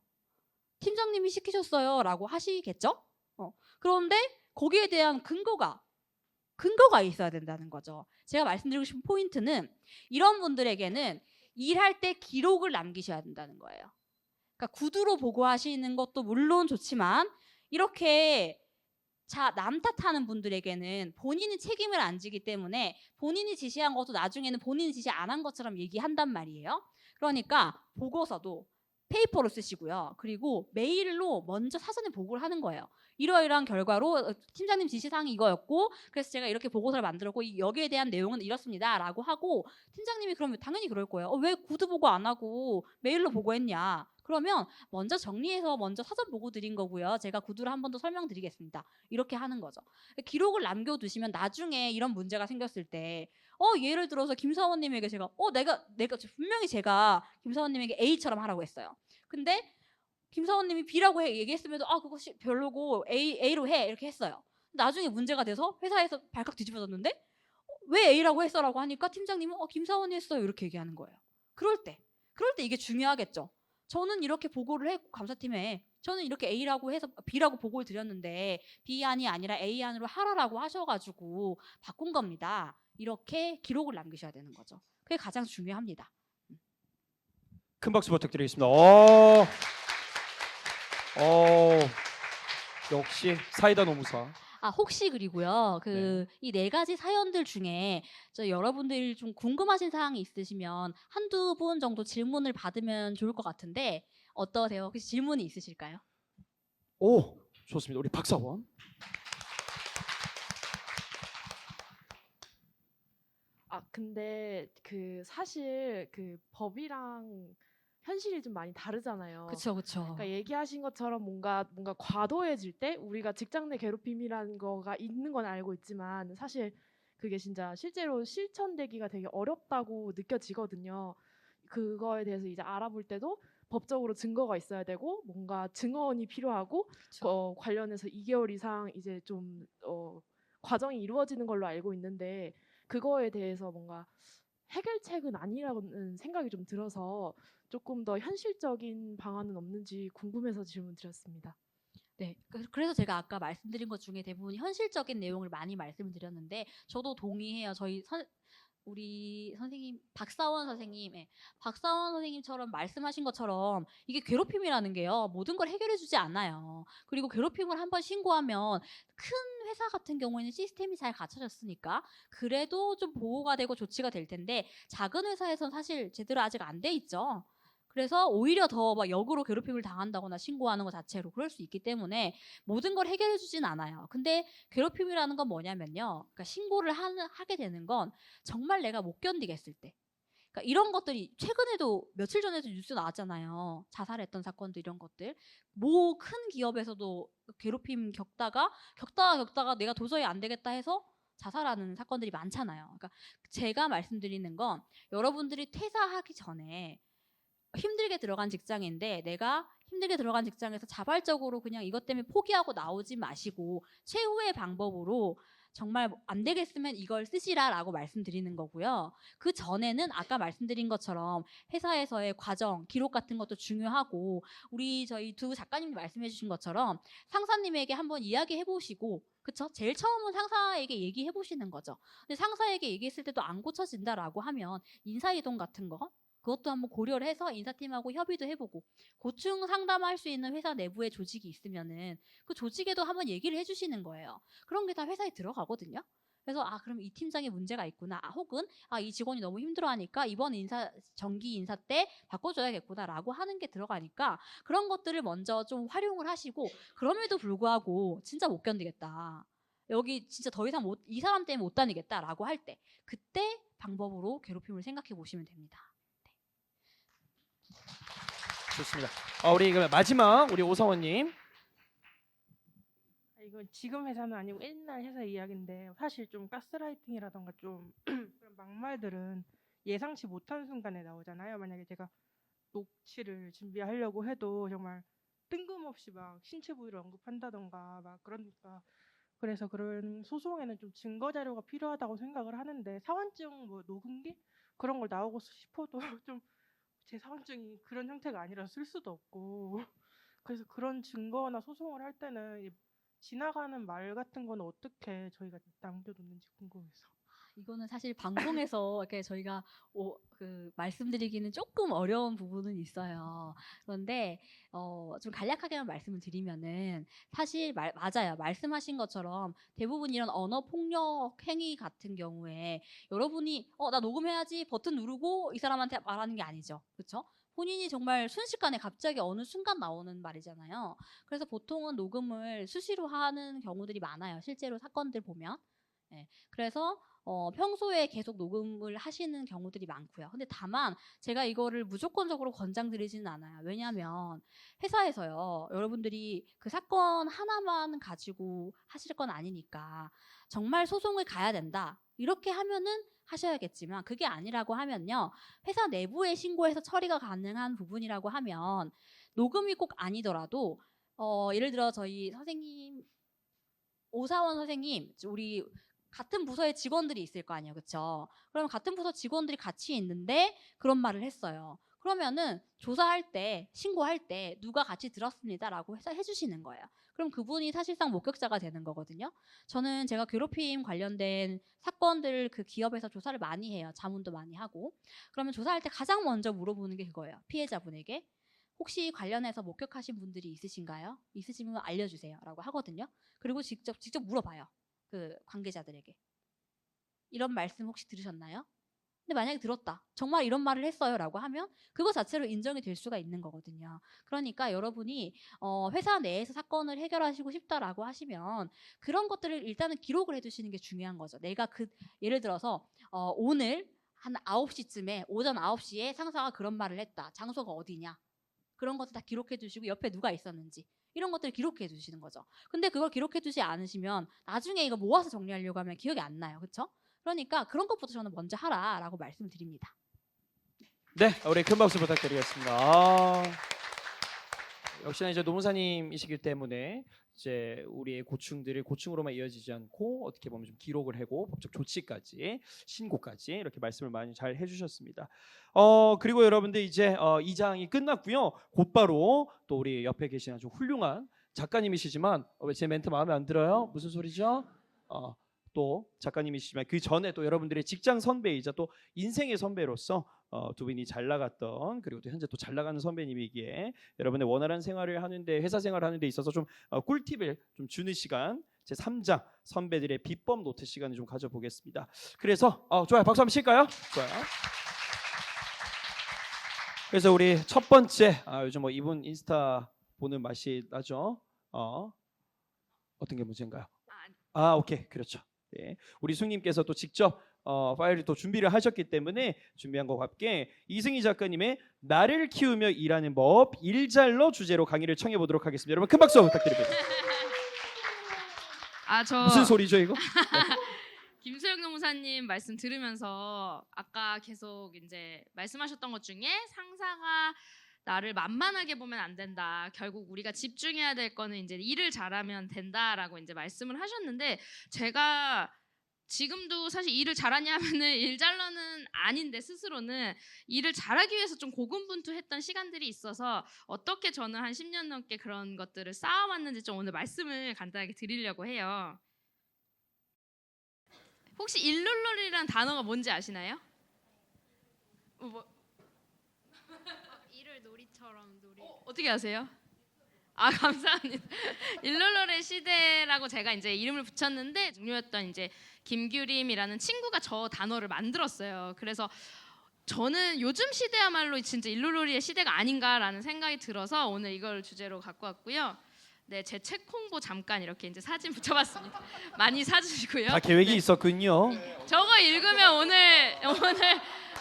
팀장님이 시키셨어요 라고 하시겠죠? 그런데 거기에 대한 근거가 있어야 된다는 거죠. 제가 말씀드리고 싶은 포인트는 이런 분들에게는 일할 때 기록을 남기셔야 된다는 거예요. 그러니까 구두로 보고하시는 것도 물론 좋지만 이렇게 남 탓하는 분들에게는 본인이 책임을 안 지기 때문에 본인이 지시한 것도 나중에는 본인이 지시 안 한 것처럼 얘기한단 말이에요. 그러니까 보고서도 페이퍼로 쓰시고요. 그리고 메일로 먼저 사전에 보고를 하는 거예요. 이러이러한 결과로 팀장님 지시사항이 이거였고 그래서 제가 이렇게 보고서를 만들었고 여기에 대한 내용은 이렇습니다 라고 하고, 팀장님이 그러면 당연히 그럴 거예요. 왜 구두 보고 안 하고 메일로 보고했냐. 그러면 먼저 정리해서 먼저 사전 보고 드린 거고요. 제가 구두를 한 번 더 설명드리겠습니다. 이렇게 하는 거죠. 기록을 남겨두시면 나중에 이런 문제가 생겼을 때 예를 들어서 김사원님에게 제가 분명히 제가 김사원님에게 A처럼 하라고 했어요. 근데 김사원님이 B라고 얘기했음에도 그것이 별로고 A로 해 이렇게 했어요. 나중에 문제가 돼서 회사에서 발칵 뒤집어졌는데 왜 A라고 했어라고 하니까 팀장님은 김사원이 했어요 이렇게 얘기하는 거예요. 그럴 때 이게 중요하겠죠. 저는 이렇게 보고를 했고 감사팀에 저는 이렇게 A라고 해서 B라고 보고를 드렸는데 B안이 아니라 A안으로 하라라고 하셔가지고 바꾼 겁니다. 이렇게 기록을 남기셔야 되는 거죠. 그게 가장 중요합니다. 큰 박수 부탁드리겠습니다. 역시 사이다 노무사. 혹시 그리고요. 이 네 가지 사연들 중에 여러분들 좀 궁금하신 사항이 있으시면 한두 분 정도 질문을 받으면 좋을 것 같은데 어떠세요? 혹시 질문이 있으실까요? 좋습니다. 우리 박사원. 근데 사실 법이랑 현실이 좀 많이 다르잖아요. 그렇죠. 그러니까 얘기하신 것처럼 뭔가 과도해질 때 우리가 직장 내 괴롭힘이라는 거가 있는 건 알고 있지만 사실 그게 진짜 실제로 실천되기가 되게 어렵다고 느껴지거든요. 그거에 대해서 이제 알아볼 때도 법적으로 증거가 있어야 되고 뭔가 증언이 필요하고 관련해서 2개월 이상 이제 좀 과정이 이루어지는 걸로 알고 있는데 그거에 대해서 뭔가 해결책은 아니라는 생각이 좀 들어서 조금 더 현실적인 방안은 없는지 궁금해서 질문 드렸습니다. 네, 그래서 제가 아까 말씀드린 것 중에 대부분 현실적인 내용을 많이 말씀을 드렸는데 저도 동의해요. 우리 선생님 박사원 선생님처럼 말씀하신 것처럼 이게 괴롭힘이라는 게요 모든 걸 해결해주지 않아요. 그리고 괴롭힘을 한번 신고하면 큰 회사 같은 경우에는 시스템이 잘 갖춰졌으니까 그래도 좀 보호가 되고 조치가 될 텐데 작은 회사에서는 사실 제대로 아직 안 돼 있죠. 그래서 오히려 더 막 역으로 괴롭힘을 당한다거나 신고하는 것 자체로 그럴 수 있기 때문에 모든 걸 해결해 주진 않아요. 근데 괴롭힘이라는 건 뭐냐면요. 그러니까 신고를 하게 되는 건 정말 내가 못 견디겠을 때. 그러니까 이런 것들이 최근에도 며칠 전에도 뉴스 나왔잖아요. 자살했던 사건도 이런 것들. 뭐 큰 기업에서도 괴롭힘 겪다가 내가 도저히 안 되겠다 해서 자살하는 사건들이 많잖아요. 그러니까 제가 말씀드리는 건 여러분들이 퇴사하기 전에 힘들게 들어간 직장인데 내가 힘들게 들어간 직장에서 자발적으로 그냥 이것 때문에 포기하고 나오지 마시고 최후의 방법으로 정말 안 되겠으면 이걸 쓰시라라고 말씀드리는 거고요. 그 전에는 아까 말씀드린 것처럼 회사에서의 과정, 기록 같은 것도 중요하고 저희 두 작가님이 말씀해 주신 것처럼 상사님에게 한번 이야기해 보시고 그쵸? 제일 처음은 상사에게 얘기해 보시는 거죠. 근데 상사에게 얘기했을 때도 안 고쳐진다라고 하면 인사이동 같은 거 그것도 한번 고려를 해서 인사팀하고 협의도 해보고 고충 상담할 수 있는 회사 내부의 조직이 있으면은 그 조직에도 한번 얘기를 해주시는 거예요. 그런 게 다 회사에 들어가거든요. 그래서 그럼 이 팀장에 문제가 있구나. 혹은 이 직원이 너무 힘들어하니까 이번 정기 인사 때 바꿔줘야겠구나라고 하는 게 들어가니까 그런 것들을 먼저 좀 활용을 하시고 그럼에도 불구하고 진짜 못 견디겠다. 여기 진짜 더 이상 이 사람 때문에 못 다니겠다라고 할 때 그때 방법으로 괴롭힘을 생각해 보시면 됩니다. 좋습니다. 우리 마지막 우리 오성원님. 이건 지금 회사는 아니고 옛날 회사 이야기인데 사실 좀 가스라이팅이라던가 좀 그런 막말들은 예상치 못한 순간에 나오잖아요. 만약에 제가 녹취를 준비하려고 해도 정말 뜬금없이 막 신체 부위를 언급한다던가 막 그러니까 그래서 그런 소송에는 좀 증거 자료가 필요하다고 생각을 하는데 사원증 뭐 녹음기 그런 걸 나오고 싶어도 좀 제 사원증이 그런 형태가 아니라 쓸 수도 없고 그래서 그런 증거나 소송을 할 때는 지나가는 말 같은 건 어떻게 저희가 남겨놓는지 궁금해서. 이거는 사실 방송에서 이렇게 저희가 말씀드리기는 조금 어려운 부분은 있어요. 그런데 좀 간략하게만 말씀을 드리면은 사실 맞아요. 말씀하신 것처럼 대부분 이런 언어 폭력 행위 같은 경우에 여러분이 나 녹음해야지 버튼 누르고 이 사람한테 말하는 게 아니죠. 그렇죠? 본인이 정말 순식간에 갑자기 어느 순간 나오는 말이잖아요. 그래서 보통은 녹음을 수시로 하는 경우들이 많아요. 실제로 사건들 보면. 네. 그래서 평소에 계속 녹음을 하시는 경우들이 많고요. 근데 다만 제가 이거를 무조건적으로 권장드리지는 않아요. 왜냐하면 회사에서요. 여러분들이 그 사건 하나만 가지고 하실 건 아니니까 정말 소송을 가야 된다. 이렇게 하면은 하셔야겠지만 그게 아니라고 하면요. 회사 내부에 신고해서 처리가 가능한 부분이라고 하면 녹음이 꼭 아니더라도 예를 들어 저희 선생님 오사원 선생님 우리 같은 부서의 직원들이 있을 거 아니에요. 그렇죠? 그러면 같은 부서 직원들이 같이 있는데 그런 말을 했어요. 그러면은 조사할 때 신고할 때 누가 같이 들었습니다라고 해주시는 거예요. 그럼 그분이 사실상 목격자가 되는 거거든요. 저는 제가 괴롭힘 관련된 사건들 그 기업에서 조사를 많이 해요. 자문도 많이 하고. 그러면 조사할 때 가장 먼저 물어보는 게 그거예요. 피해자분에게. 혹시 관련해서 목격하신 분들이 있으신가요? 있으시면 알려주세요. 라고 하거든요. 그리고 직접 물어봐요. 그 관계자들에게. 이런 말씀 혹시 들으셨나요? 근데 만약에 들었다. 정말 이런 말을 했어요. 라고 하면 그거 자체로 인정이 될 수가 있는 거거든요. 그러니까 여러분이 회사 내에서 사건을 해결하시고 싶다라고 하시면 그런 것들을 일단은 기록을 해두시는 게 중요한 거죠. 내가 예를 들어서 오늘 한 9시쯤에 오전 9시에 상사가 그런 말을 했다. 장소가 어디냐. 그런 것들 다 기록해 두시고 옆에 누가 있었는지 이런 것들을 기록해 두시는 거죠. 근데 그걸 기록해 두지 않으시면 나중에 이거 모아서 정리하려고 하면 기억이 안 나요. 그렇죠? 그러니까 그런 것부터 저는 먼저 하라라고 말씀을 드립니다. 네, 우리 큰 박수 부탁드리겠습니다. 역시나 이제 노무사님이시기 때문에 이제 우리의 고충들을 고충으로만 이어지지 않고 어떻게 보면 좀 기록을 하고 법적 조치까지 신고까지 이렇게 말씀을 많이 잘 해주셨습니다. 그리고 여러분들 이제 2장이 끝났고요. 곧바로 또 우리 옆에 계신 아주 훌륭한 작가님이시지만 왜 제 멘트 마음에 안 들어요? 무슨 소리죠? 또 작가님이시지만 그 전에 또 여러분들의 직장 선배이자 또 인생의 선배로서 두 분이 잘 나갔던 그리고 또 현재 또 잘 나가는 선배님이기에 여러분의 원활한 생활을 하는데 회사 생활을 하는 데 있어서 좀 꿀팁을 좀 주는 시간 제 3장 선배들의 비법 노트 시간을 좀 가져보겠습니다. 그래서 좋아요. 박수 한번 칠까요? 좋아요. 그래서 우리 첫 번째 요즘 뭐 이분 인스타 보는 맛이 나죠. 어떤 게 문제인가요? 오케이, 그렇죠. 네. 우리 숭님께서 또 직접 파일을 또 준비를 하셨기 때문에 준비한 것과 함께 이승희 작가님의 나를 키우며 일하는 법 일잘러 주제로 강의를 청해 보도록 하겠습니다. 여러분 큰 박수 부탁드립니다. 무슨 소리죠 이거? 김소영 노무사님 말씀 들으면서 아까 계속 이제 말씀하셨던 것 중에 상사가 나를 만만하게 보면 안 된다. 결국 우리가 집중해야 될 거는 이제 일을 잘하면 된다라고 이제 말씀을 하셨는데 제가 지금도 사실 일을 잘하냐 하면은 일잘러는 아닌데 스스로는 일을 잘하기 위해서 좀 고군분투했던 시간들이 있어서 어떻게 저는 한 10년 넘게 그런 것들을 쌓아왔는지 좀 오늘 말씀을 간단하게 드리려고 해요. 혹시 일룰룰이라는 단어가 뭔지 아시나요? 일을 놀이처럼 어떻게 아세요? 감사합니다. 일룰룰의 시대라고 제가 이제 이름을 붙였는데 중요했던 이제 김규림이라는 친구가 저 단어를 만들었어요. 그래서 저는 요즘 시대야말로 진짜 일룰룰의 시대가 아닌가라는 생각이 들어서 오늘 이걸 주제로 갖고 왔고요. 네, 제 책 홍보 잠깐 이렇게 이제 사진 붙여봤습니다. 많이 사주시고요. 다 계획이 있었군요. 저거 읽으면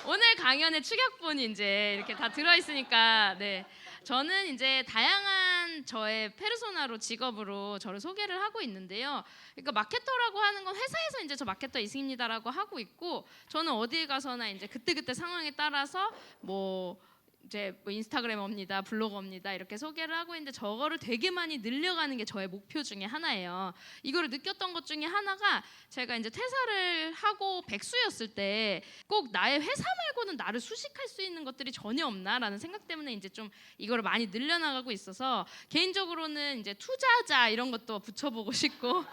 오늘 강연의 축약본이 이제 이렇게 다 들어 있으니까 네. 저는 이제 다양한 저의 페르소나로 직업으로 저를 소개를 하고 있는데요. 그러니까 마케터라고 하는 건 회사에서 이제 저 마케터 이승입니다라고 하고 있고 저는 어디에 가서나 이제 그때 상황에 따라서 뭐 이제 뭐 인스타그래머입니다, 블로거입니다 이렇게 소개를 하고 있는데 저거를 되게 많이 늘려가는 게 저의 목표 중에 하나예요. 이거를 느꼈던 것 중에 하나가 제가 이제 퇴사를 하고 백수였을 때 꼭 나의 회사 말고는 나를 수식할 수 있는 것들이 전혀 없나라는 생각 때문에 이제 좀 이거를 많이 늘려나가고 있어서 개인적으로는 이제 투자자 이런 것도 붙여보고 싶고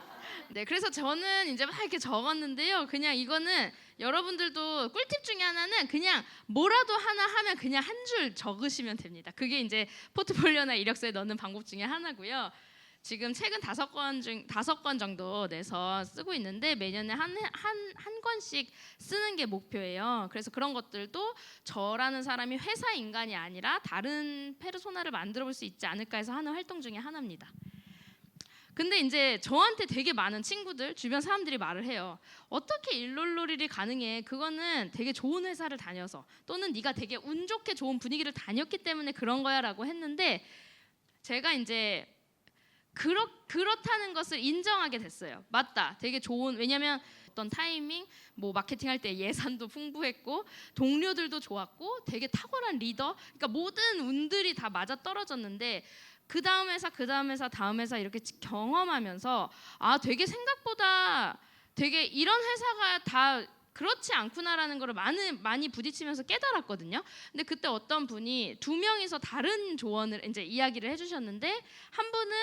네, 그래서 저는 이제 막 이렇게 적었는데요. 그냥 이거는 여러분들도 꿀팁 중에 하나는 그냥 뭐라도 하나 하면 그냥 한 줄 적으시면 됩니다. 그게 이제 포트폴리오나 이력서에 넣는 방법 중에 하나고요. 지금 책은 5권 정도 내서 쓰고 있는데 매년에 한 권씩 쓰는 게 목표예요. 그래서 그런 것들도 저라는 사람이 회사 인간이 아니라 다른 페르소나를 만들어 볼 수 있지 않을까 해서 하는 활동 중에 하나입니다. 근데 이제 저한테 되게 많은 친구들, 주변 사람들이 말을 해요. 어떻게 일룰루릴이 가능해? 그거는 되게 좋은 회사를 다녀서 또는 네가 되게 운 좋게 좋은 분위기를 다녔기 때문에 그런 거야라고 했는데 제가 이제 그렇다는 것을 인정하게 됐어요. 맞다. 되게 좋은 왜냐면 어떤 타이밍, 뭐 마케팅할 때 예산도 풍부했고 동료들도 좋았고 되게 탁월한 리더. 그러니까 모든 운들이 다 맞아 떨어졌는데 그 다음 회사, 다음 회사 이렇게 경험하면서 되게 생각보다 되게 이런 회사가 다 그렇지 않구나라는 걸 많이 부딪히면서 깨달았거든요. 근데 그때 어떤 분이 2명이서 다른 조언을 이제 이야기를 해주셨는데 한 분은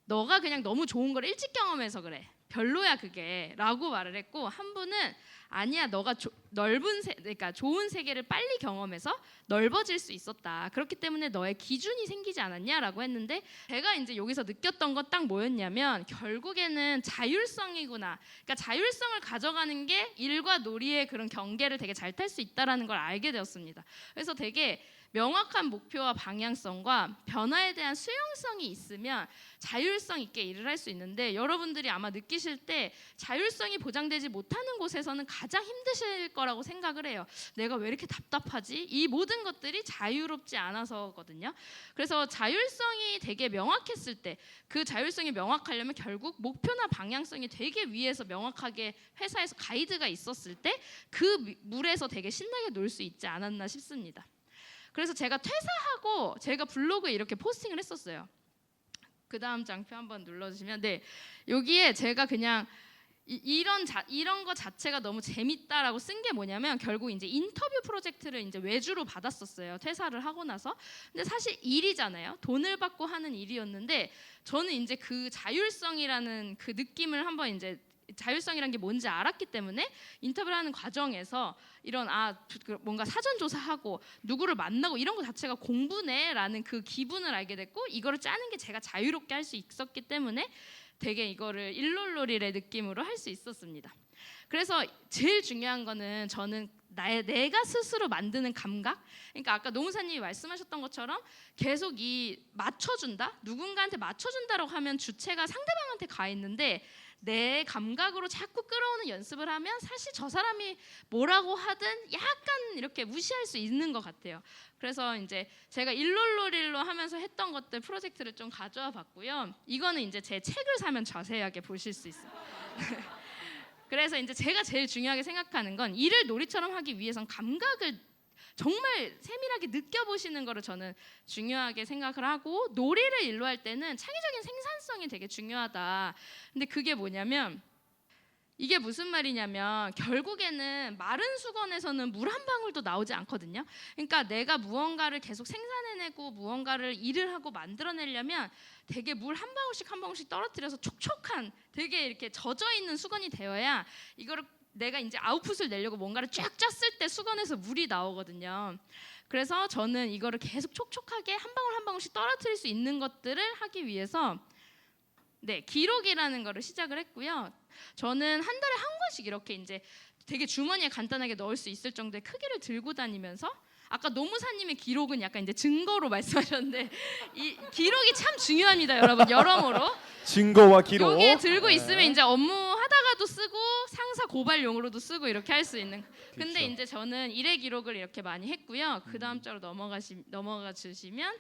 너가 그냥 너무 좋은 걸 일찍 경험해서 그래. 별로야 그게 라고 말을 했고 한 분은 아니야 너가 그러니까 좋은 세계를 빨리 경험해서 넓어질 수 있었다. 그렇기 때문에 너의 기준이 생기지 않았냐라고 했는데 제가 이제 여기서 느꼈던 건 딱 뭐였냐면 결국에는 자율성이구나. 그러니까 자율성을 가져가는 게 일과 놀이의 그런 경계를 되게 잘 탈 수 있다라는 걸 알게 되었습니다. 그래서 되게 명확한 목표와 방향성과 변화에 대한 수용성이 있으면 자율성 있게 일을 할 수 있는데 여러분들이 아마 느끼실 때 자율성이 보장되지 못하는 곳에서는 가장 힘드실 거라고 생각을 해요. 내가 왜 이렇게 답답하지? 이 모든 것들이 자유롭지 않아서거든요. 그래서 자율성이 되게 명확했을 때 그 자율성이 명확하려면 결국 목표나 방향성이 되게 위에서 명확하게 회사에서 가이드가 있었을 때 그 물에서 되게 신나게 놀 수 있지 않았나 싶습니다. 그래서 제가 퇴사하고 제가 블로그에 이렇게 포스팅을 했었어요. 그 다음 장표 한번 눌러주시면 네 여기에 제가 그냥 이런 거 자체가 너무 재밌다라고 쓴 게 뭐냐면 결국 이제 인터뷰 프로젝트를 이제 외주로 받았었어요. 퇴사를 하고 나서. 근데 사실 일이잖아요. 돈을 받고 하는 일이었는데 저는 이제 그 자율성이라는 그 느낌을 한번 이제 자율성이란 게 뭔지 알았기 때문에 인터뷰를 하는 과정에서 이런 뭔가 사전 조사하고 누구를 만나고 이런 거 자체가 공부네라는 그 기분을 알게 됐고 이거를 짜는 게 제가 자유롭게 할 수 있었기 때문에 되게 이거를 일룰루릴의 느낌으로 할 수 있었습니다. 그래서 제일 중요한 거는 저는 내가 스스로 만드는 감각. 그러니까 아까 노무사님이 말씀하셨던 것처럼 계속 이 맞춰준다, 누군가한테 맞춰준다라고 하면 주체가 상대방한테 가 있는데 내 감각으로 자꾸 끌어오는 연습을 하면 사실 저 사람이 뭐라고 하든 약간 이렇게 무시할 수 있는 것 같아요. 그래서 이제 제가 일롤로릴로 하면서 했던 것들 프로젝트를 좀 가져와 봤고요. 이거는 이제 제 책을 사면 자세하게 보실 수 있어요. 그래서 이제 제가 제일 중요하게 생각하는 건 일을 놀이처럼 하기 위해선 감각을 정말 세밀하게 느껴보시는 거를 저는 중요하게 생각을 하고, 놀이를 일로 할 때는 창의적인 생산성이 되게 중요하다. 근데 그게 뭐냐면, 이게 무슨 말이냐면 결국에는 마른 수건에서는 물 한 방울도 나오지 않거든요. 그러니까 내가 무언가를 계속 생산해내고 무언가를 일을 하고 만들어내려면 되게 물 한 방울씩 떨어뜨려서 촉촉한, 되게 이렇게 젖어있는 수건이 되어야 이거를 내가 이제 아웃풋을 내려고 뭔가를 쫙 짰을 때 수건에서 물이 나오거든요. 그래서 저는 이거를 계속 촉촉하게 한 방울 한 방울씩 떨어뜨릴 수 있는 것들을 하기 위해서 기록이라는 거를 시작을 했고요. 저는 한 달에 한 권씩 이렇게 이제 되게 주머니에 간단하게 넣을 수 있을 정도의 크기를 들고 다니면서, 아까 노무사님의 기록은 약간 이제 증거로 말씀하셨는데 이 기록이 참 중요합니다, 여러분. 여러모로 증거와 기록. 여기에 들고 있으면 이제 업무 하다가도 쓰고 상사 고발용으로도 쓰고 이렇게 할 수 있는. 근데 그렇죠. 이제 저는 일의 기록을 이렇게 많이 했고요. 그 다음 자로 넘어가 주시면,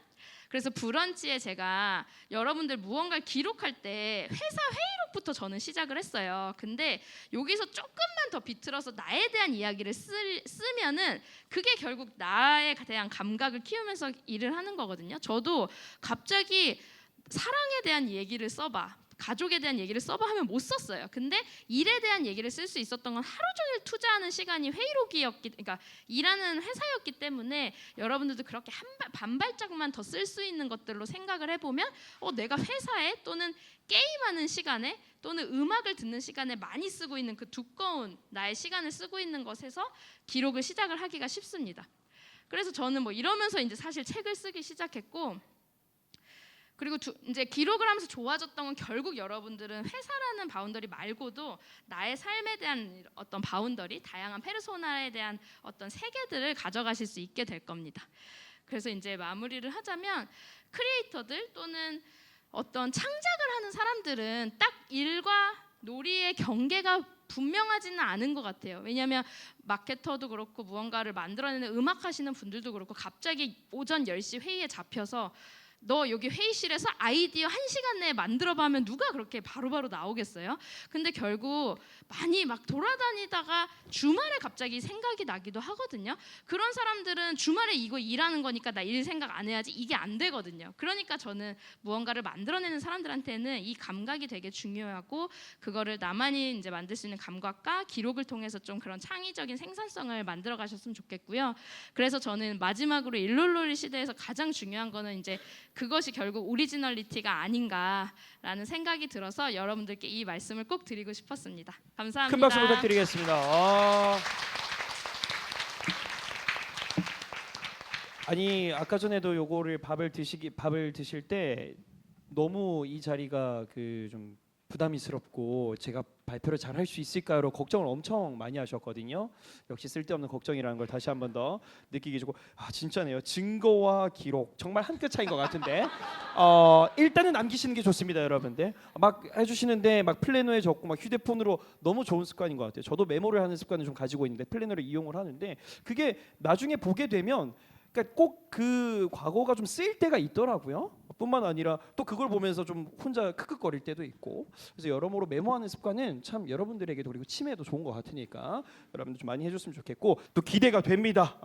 그래서 브런치에 제가 여러분들 무언가를 기록할 때 회사 회의록부터 저는 시작을 했어요. 근데 여기서 조금만 더 비틀어서 나에 대한 이야기를 쓰면은 그게 결국 나에 대한 감각을 키우면서 일을 하는 거거든요. 저도 갑자기 사랑에 대한 얘기를 써봐, 가족에 대한 얘기를 써봐 하면 못 썼어요. 근데 일에 대한 얘기를 쓸 수 있었던 건 하루 종일 투자하는 시간이 그러니까 일하는 회사였기 때문에 여러분들도 그렇게 반발짝만 더 쓸 수 있는 것들로 생각을 해보면 내가 회사에 또는 게임하는 시간에 또는 음악을 듣는 시간에 많이 쓰고 있는 그 두꺼운 나의 시간을 쓰고 있는 것에서 기록을 시작을 하기가 쉽습니다. 그래서 저는 뭐 이러면서 이제 사실 책을 쓰기 시작했고, 그리고 이제 기록을 하면서 좋아졌던 건 결국 여러분들은 회사라는 바운더리 말고도 나의 삶에 대한 어떤 바운더리, 다양한 페르소나에 대한 어떤 세계들을 가져가실 수 있게 될 겁니다. 그래서 이제 마무리를 하자면, 크리에이터들 또는 어떤 창작을 하는 사람들은 딱 일과 놀이의 경계가 분명하지는 않은 것 같아요. 왜냐하면 마케터도 그렇고 무언가를 만들어내는 음악 하시는 분들도 그렇고 갑자기 오전 10시 회의에 잡혀서 너 여기 회의실에서 아이디어 1시간 내에 만들어봐 하면 누가 그렇게 바로바로 나오겠어요? 근데 결국 많이 막 돌아다니다가 주말에 갑자기 생각이 나기도 하거든요. 그런 사람들은 주말에 이거 일하는 거니까 나 일 생각 안 해야지, 이게 안 되거든요. 그러니까 저는 무언가를 만들어내는 사람들한테는 이 감각이 되게 중요하고, 그거를 나만이 이제 만들 수 있는 감각과 기록을 통해서 좀 그런 창의적인 생산성을 만들어 가셨으면 좋겠고요. 그래서 저는 마지막으로 일롤로리 시대에서 가장 중요한 거는 이제 그것이 결국 오리지널리티가 아닌가라는 생각이 들어서 여러분들께 이 말씀을 꼭 드리고 싶었습니다. 감사합니다. 큰 박수 부탁드리겠습니다. 아니 아까 전에도 요거를 밥을 드실 때 너무 이 자리가 좀 부담스럽고 제가 발표를 잘 할 수 있을까요? 걱정을 엄청 많이 하셨거든요. 역시 쓸데없는 걱정이라는 걸 다시 한 번 더 느끼게 해주고, 진짜네요. 증거와 기록 정말 한 끗 차이인 것 같은데 일단은 남기시는 게 좋습니다, 여러분들. 막 해주시는데 막 플래너에 적고 막 휴대폰으로 너무 좋은 습관인 것 같아요. 저도 메모를 하는 습관을 좀 가지고 있는데 플래너를 이용을 하는데 그게 나중에 보게 되면 그러니까 꼭 그 과거가 좀 쓰일 때가 있더라고요. 뿐만 아니라 또 그걸 보면서 좀 혼자 크크거릴 때도 있고, 그래서 여러모로 메모하는 습관은 참 여러분들에게도 그리고 치매에도 좋은 것 같으니까 여러분들 좀 많이 해줬으면 좋겠고, 또 기대가 됩니다.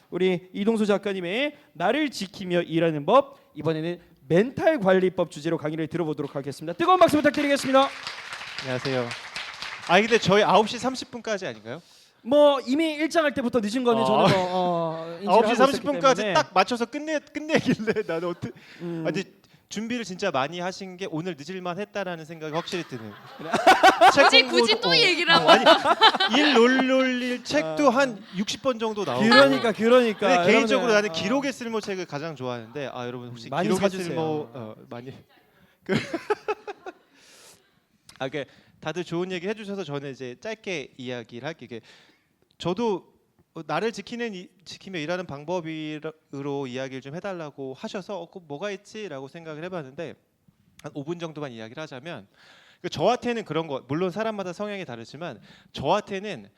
우리 이동수 작가님의 나를 지키며 일하는 법, 이번에는 멘탈 관리법 주제로 강의를 들어보도록 하겠습니다. 뜨거운 박수 부탁드리겠습니다. 안녕하세요. 근데 저희 9시 30분까지 아닌가요? 뭐 이미 일장할 때부터 늦은 거는 저는 9시 30분까지 딱 맞춰서 끝내길래 나는 어떻게 근데 준비를 진짜 많이 하신 게 오늘 늦을만 했다라는 생각이 확실히 드네요. 굳이 또 얘기를 하고. 일롤롤릴 책도 한 60번 정도 나오고. 그러니까. 근데 개인적으로 나는 기록의 쓸모 책을 가장 좋아하는데 여러분 혹시 많이 기록의 사주세요. 쓸모 많이 다들 좋은 얘기 해주셔서 저는 이제 짧게 이야기를 할게요. 저도 나를 지키며 일하는 방법으로 이야기를 좀 해달라고 하셔서 그 뭐가 있지라고 생각을 해봤는데 한 5분 정도만 이야기를 하자면 저한테는 그런 거 물론 사람마다 성향이 다르지만 저한테는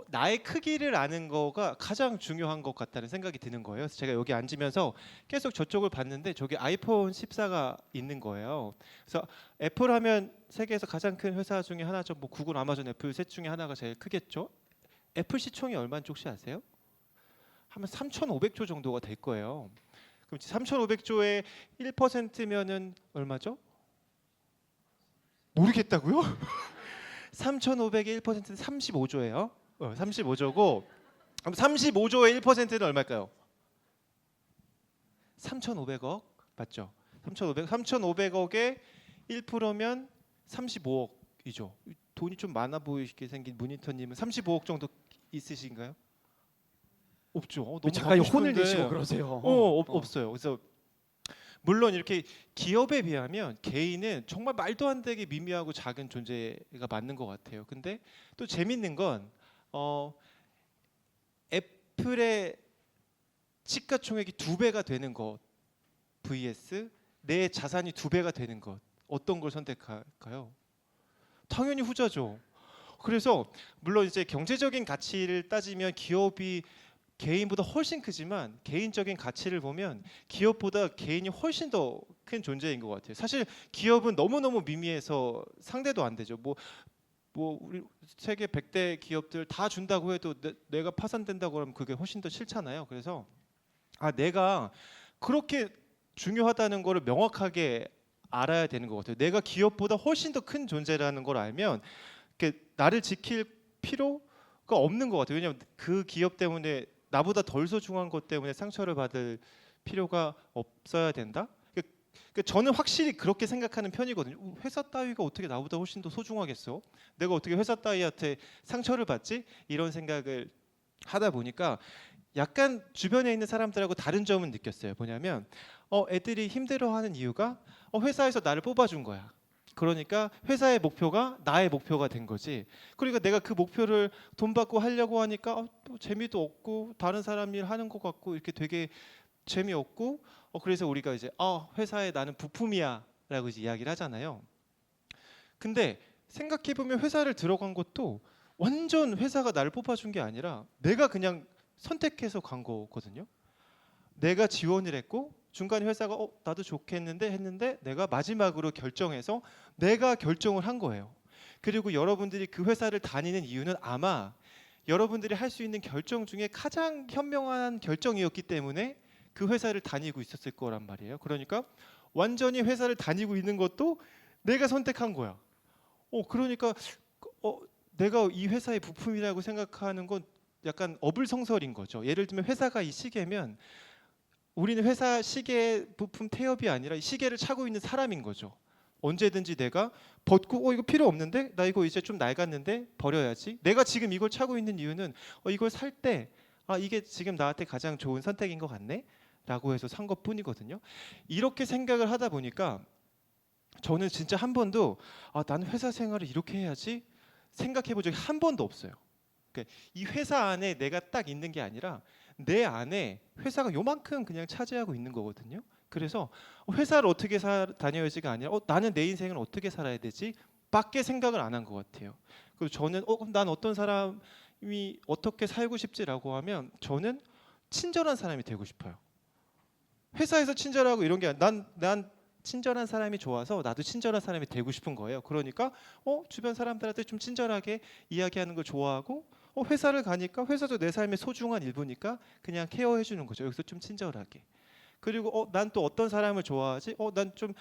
나의 크기를 아는 거가 가장 중요한 것 같다는 생각이 드는 거예요. 그래서 제가 여기 앉으면서 계속 저쪽을 봤는데 저기 아이폰 14가 있는 거예요. 그래서 애플 하면 세계에서 가장 큰 회사 중에 하나죠. 뭐 구글, 아마존, 애플 셋 중에 하나가 제일 크겠죠. 애플 시총이 얼마인지 혹시 아세요? 하면 3,500조 정도가 될 거예요. 그럼 3,500조의 1%면은 얼마죠? 모르겠다고요? 3,500의 1%는 35조예요. 35조고 그럼 35조의 1%는 얼마일까요? 3,500억 맞죠? 3,500억의 1%면 35억이죠. 돈이 좀 많아 보이게 생긴 문인터님은 35억 정도 있으신가요? 없죠. 너무 잠깐 갖고 혼을 싶은데. 내시고 그러세요. 없어요. 그래서 물론 이렇게 기업에 비하면 개인은 정말 말도 안 되게 미미하고 작은 존재가 맞는 것 같아요. 근데 또 재밌는 건 애플의 시가총액이 2배가 되는 것 vs 내 자산이 2배가 되는 것 어떤 걸 선택할까요? 당연히 후자죠. 그래서 물론 이제 경제적인 가치를 따지면 기업이 개인보다 훨씬 크지만 개인적인 가치를 보면 기업보다 개인이 훨씬 더 큰 존재인 것 같아요. 사실 기업은 너무너무 미미해서 상대도 안 되죠. 뭐 우리 세계 100대 기업들 다 준다고 해도 내가 파산된다고 하면 그게 훨씬 더 싫잖아요. 그래서 내가 그렇게 중요하다는 거를 명확하게 알아야 되는 것 같아요. 내가 기업보다 훨씬 더 큰 존재라는 걸 알면 나를 지킬 필요가 없는 것 같아요. 왜냐하면 그 기업 때문에 나보다 덜 소중한 것 때문에 상처를 받을 필요가 없어야 된다. 저는 확실히 그렇게 생각하는 편이거든요. 회사 따위가 어떻게 나보다 훨씬 더 소중하겠어? 내가 어떻게 회사 따위한테 상처를 받지? 이런 생각을 하다 보니까 약간 주변에 있는 사람들하고 다른 점은 느꼈어요. 뭐냐면 애들이 힘들어하는 이유가 회사에서 나를 뽑아준 거야. 그러니까 회사의 목표가 나의 목표가 된 거지. 그러니까 내가 그 목표를 돈 받고 하려고 하니까 또 재미도 없고 다른 사람 일 하는 것 같고 이렇게 되게 재미없고 그래서 우리가 이제 회사에 나는 부품이야라고 이제 이야기를 하잖아요. 근데 생각해 보면 회사를 들어간 것도 완전 회사가 나를 뽑아준 게 아니라 내가 그냥 선택해서 간 거거든요. 내가 지원을 했고 중간에 회사가 나도 좋겠는데 했는데 내가 마지막으로 결정해서 내가 결정을 한 거예요. 그리고 여러분들이 그 회사를 다니는 이유는 아마 여러분들이 할 수 있는 결정 중에 가장 현명한 결정이었기 때문에 그 회사를 다니고 있었을 거란 말이에요. 그러니까 완전히 회사를 다니고 있는 것도 내가 선택한 거야. 그러니까 내가 이 회사의 부품이라고 생각하는 건 약간 어불성설인 거죠. 예를 들면 회사가 이 시계면 우리는 회사 시계 부품 태엽이 아니라 시계를 차고 있는 사람인 거죠. 언제든지 내가 벗고 이거 필요 없는데 나 이거 이제 좀 낡았는데 버려야지. 내가 지금 이걸 차고 있는 이유는 이걸 살 때 이게 지금 나한테 가장 좋은 선택인 것 같네 라고 해서 산 것뿐이거든요. 이렇게 생각을 하다 보니까 저는 진짜 한 번도 나는 회사 생활을 이렇게 해야지 생각해 본 적이 한 번도 없어요. 그러니까 이 회사 안에 내가 딱 있는 게 아니라 내 안에 회사가 요만큼 그냥 차지하고 있는 거거든요. 그래서 회사를 어떻게 다녀야지가 아니라 나는 내 인생을 어떻게 살아야 되지? 밖에 생각을 안 한 것 같아요. 그리고 저는 그럼 난 어떤 사람이 어떻게 살고 싶지라고 하면 저는 친절한 사람이 되고 싶어요. 회사에서 친절하고 이런 게 난 친절한 사람이 좋아서 나도 친절한 사람이 되고 싶은 거예요. 그러니까 주변 사람들한테 좀 친절하게 이야기하는 걸 좋아하고 회사를 가니까 회사도 내 삶의 소중한 일부니까 그냥 케어해 주는 거죠. 여기서 좀 친절하게. 그리고 난 또 어떤 사람을 좋아하지? 난 좀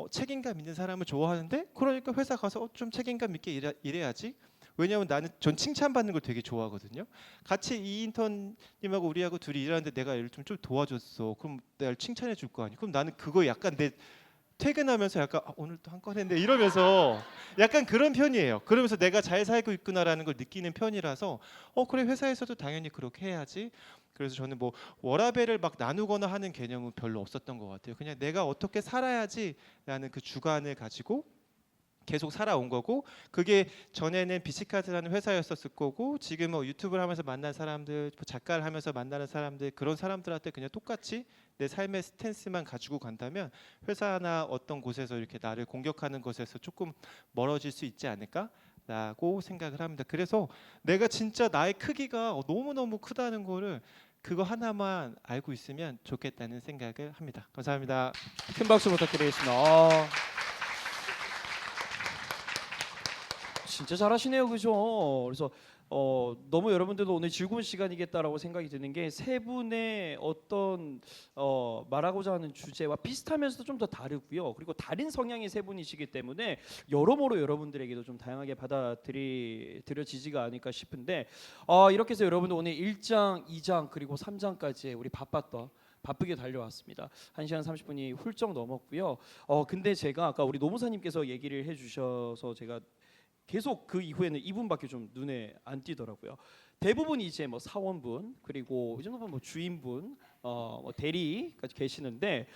책임감 있는 사람을 좋아하는데 그러니까 회사 가서 좀 책임감 있게 일해야지. 왜냐하면 전 칭찬받는 걸 되게 좋아하거든요. 같이 이 인턴님하고 우리하고 둘이 일하는데 내가 얘를 좀 도와줬어. 그럼 내가 칭찬해 줄 거 아니야. 그럼 나는 그거 약간 내 퇴근하면서 약간 오늘 또 한 건 했네 이러면서 약간 그런 편이에요. 그러면서 내가 잘 살고 있구나라는 걸 느끼는 편이라서 그래 회사에서도 당연히 그렇게 해야지. 그래서 저는 뭐 워라밸을 막 나누거나 하는 개념은 별로 없었던 것 같아요. 그냥 내가 어떻게 살아야지라는 그 주관을 가지고 계속 살아온 거고 그게 전에는 비치카드라는 회사였었을 거고 지금 뭐 유튜브를 하면서 만난 사람들, 뭐 작가를 하면서 만나는 사람들 그런 사람들한테 그냥 똑같이 내 삶의 스탠스만 가지고 간다면 회사나 어떤 곳에서 이렇게 나를 공격하는 것에서 조금 멀어질 수 있지 않을까라고 생각을 합니다. 그래서 내가 진짜 나의 크기가 너무너무 크다는 거를 그거 하나만 알고 있으면 좋겠다는 생각을 합니다. 감사합니다. 큰 박수 부탁드리겠습니다. 진짜 잘하시네요, 그죠? 그래서 너무 여러분들도 오늘 즐거운 시간이겠다라고 생각이 드는 게 세 분의 어떤 말하고자 하는 주제와 비슷하면서도 좀 더 다르고요. 그리고 다른 성향의 세 분이시기 때문에 여러모로 여러분들에게도 좀 다양하게 받아들여지지가 않을까 싶은데 이렇게 해서 여러분들 오늘 1장, 2장 그리고 3장까지 우리 바쁘게 달려왔습니다. 1시간 30분이 훌쩍 넘었고요. 근데 제가 아까 우리 노무사님께서 얘기를 해주셔서 제가 계속 그 이후에는 이분밖에 좀 눈에 안 띄더라고요. 대부분 이제 뭐 사원분 그리고 이 정도면 뭐 주인분, 뭐 대리까지 계시는데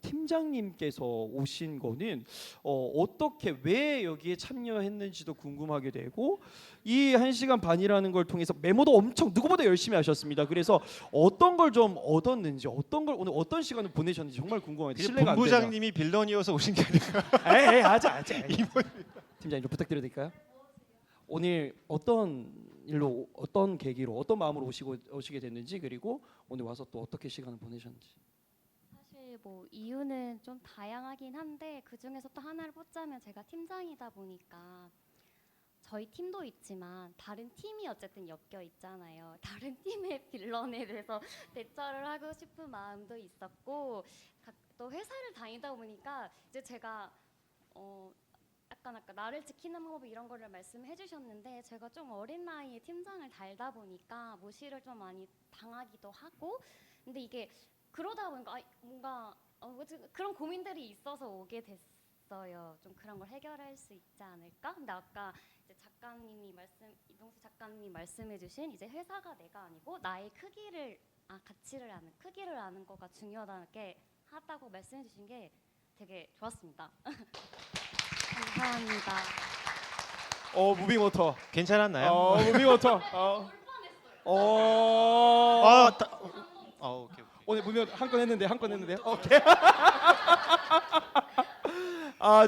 팀장님께서 오신 거는 어떻게 왜 여기에 참여했는지도 궁금하게 되고 이 1시간 반이라는 걸 통해서 메모도 엄청 누구보다 열심히 하셨습니다. 그래서 어떤 걸 좀 얻었는지 어떤 걸 오늘 어떤 시간을 보내셨는지 정말 궁금합니다. 실례가 안 되냐. 본부장님이 빌런이어서 오신 게 아니라 에이 하자. 팀장님 좀 부탁드려도 될까요? 오늘 어떤 일로 어떤 계기로 어떤 마음으로 오시게 됐는지 그리고 오늘 와서 또 어떻게 시간을 보내셨는지. 사실 뭐 이유는 좀 다양하긴 한데 그 중에서 또 하나를 뽑자면 제가 팀장이다 보니까 저희 팀도 있지만 다른 팀이 어쨌든 엮여 있잖아요. 다른 팀의 빌런에 대해서 대처를 하고 싶은 마음도 있었고 또 회사를 다니다 보니까 이제 제가 약간 아까 나를 지키는 방법 이런 거를 말씀해 주셨는데 제가 좀 어린 나이에 팀장을 달다 보니까 무시를 좀 많이 당하기도 하고 근데 이게 그러다 보니까 뭔가 그런 고민들이 있어서 오게 됐어요. 좀 그런 걸 해결할 수 있지 않을까? 근데 아까 이제 이동수 작가님이 말씀해주신 이제 회사가 내가 아니고 나의 크기를 아는 거가 중요하다고 말씀해주신 게 되게 좋았습니다. 감사합니다. 무빙워터 괜찮았나요? 무빙워터. 오케이. 오늘 무빙 한 건 했는데 오케이.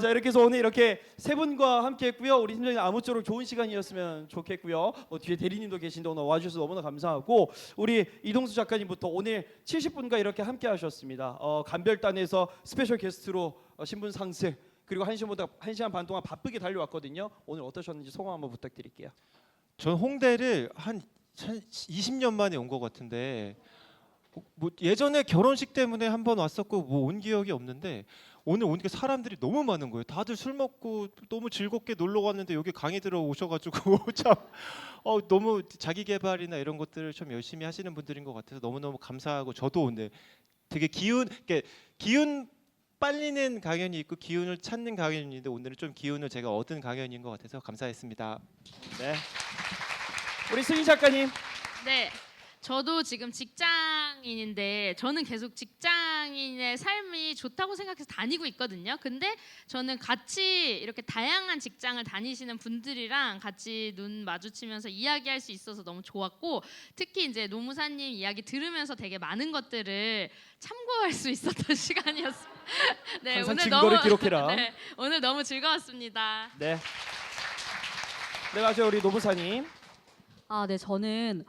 자 이렇게 해서 오늘 이렇게 세 분과 함께했고요. 우리 팀장님 아무쪼록 좋은 시간이었으면 좋겠고요. 뒤에 대리님도 계신데 오늘 와주셔서 너무나 감사하고 우리 이동수 작가님부터 오늘 70분과 이렇게 함께하셨습니다. 감별단에서 스페셜 게스트로 신분 상승 그리고 1시간 반 동안 바쁘게 달려왔거든요. 오늘 어떠셨는지 소감 한번 부탁드릴게요. 전 홍대를 한 20년 만에 온 것 같은데 뭐 예전에 결혼식 때문에 한번 왔었고 뭐 온 기억이 없는데 오늘 오니까 사람들이 너무 많은 거예요. 다들 술 먹고 너무 즐겁게 놀러 갔는데 여기 강의 들어 오셔가지고 참 너무 자기 개발이나 이런 것들을 좀 열심히 하시는 분들인 것 같아서 너무너무 감사하고 저도 오늘 되게 기운 빨리는 강연이 있고 기운을 찾는 강연이 있는데 오늘은 좀 기운을 제가 얻은 강연인 것 같아서 감사했습니다. 네. 우리 승희 작가님. 네. 저도 지금 직장인인데 저는 계속 직장인의 삶이 좋다고 생각해서 다니고 있거든요. 근데 저는 같이 이렇게 다양한 직장을 다니시는 분들이랑 같이 눈 마주치면서 이야기할 수 있어서 너무 좋았고 특히 이제 노무사님 이야기 들으면서 되게 많은 것들을 참고할 수 있었던 시간이었습니다. 네, 항상 증거를 기록해라. 네, 오늘 너무 즐거웠습니다. 네. 네, 맞아요. 우리 노무사님. 네, 저는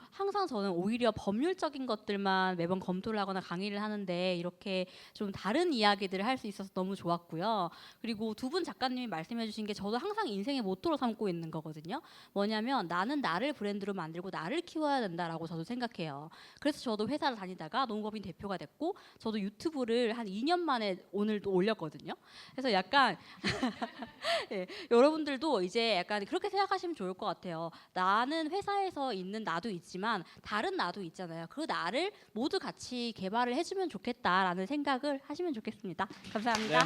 오히려 법률적인 것들만 매번 검토를 하거나 강의를 하는데 이렇게 좀 다른 이야기들을 할 수 있어서 너무 좋았고요. 그리고 두 분 작가님이 말씀해 주신 게 저도 항상 인생의 모토로 삼고 있는 거거든요. 뭐냐면 나는 나를 브랜드로 만들고 나를 키워야 된다라고 저도 생각해요. 그래서 저도 회사를 다니다가 농법인 대표가 됐고 저도 유튜브를 한 2년 만에 오늘도 올렸거든요. 그래서 약간 네, 여러분들도 이제 약간 그렇게 생각하시면 좋을 것 같아요. 나는 회사에서 있는 나도 있지만 다른 나도 있잖아요. 그 나를 모두 같이 개발을 해주면 좋겠다라는 생각을 하시면 좋겠습니다. 감사합니다. 네.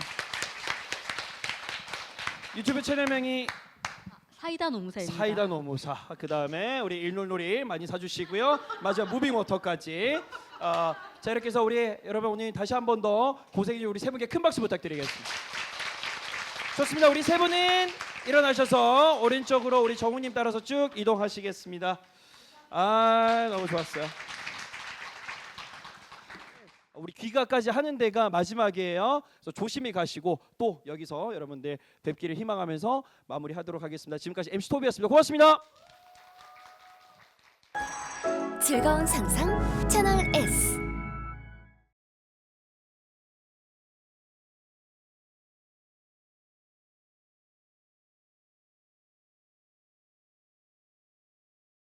유튜브 채널명이 사이다 노무사입니다. 사이다 노무사. 그 다음에 우리 일놀놀이 많이 사주시고요. 맞아 무빙워터까지. 자 이렇게 해서 우리 여러분 오늘 다시 한 번 더 고생해주신 우리 세 분께 큰 박수 부탁드리겠습니다. 좋습니다. 우리 세 분은 일어나셔서 오른쪽으로 우리 정우님 따라서 쭉 이동하시겠습니다. 아, 너무 좋았어요. 우리 귀가까지 하는 데가 마지막이에요. 그래서 조심히 가시고 또 여기서 여러분들 뵙기를 희망하면서 마무리하도록 하겠습니다. 지금까지 MC 토비였습니다. 고맙습니다. 즐거운 상상 채널 S.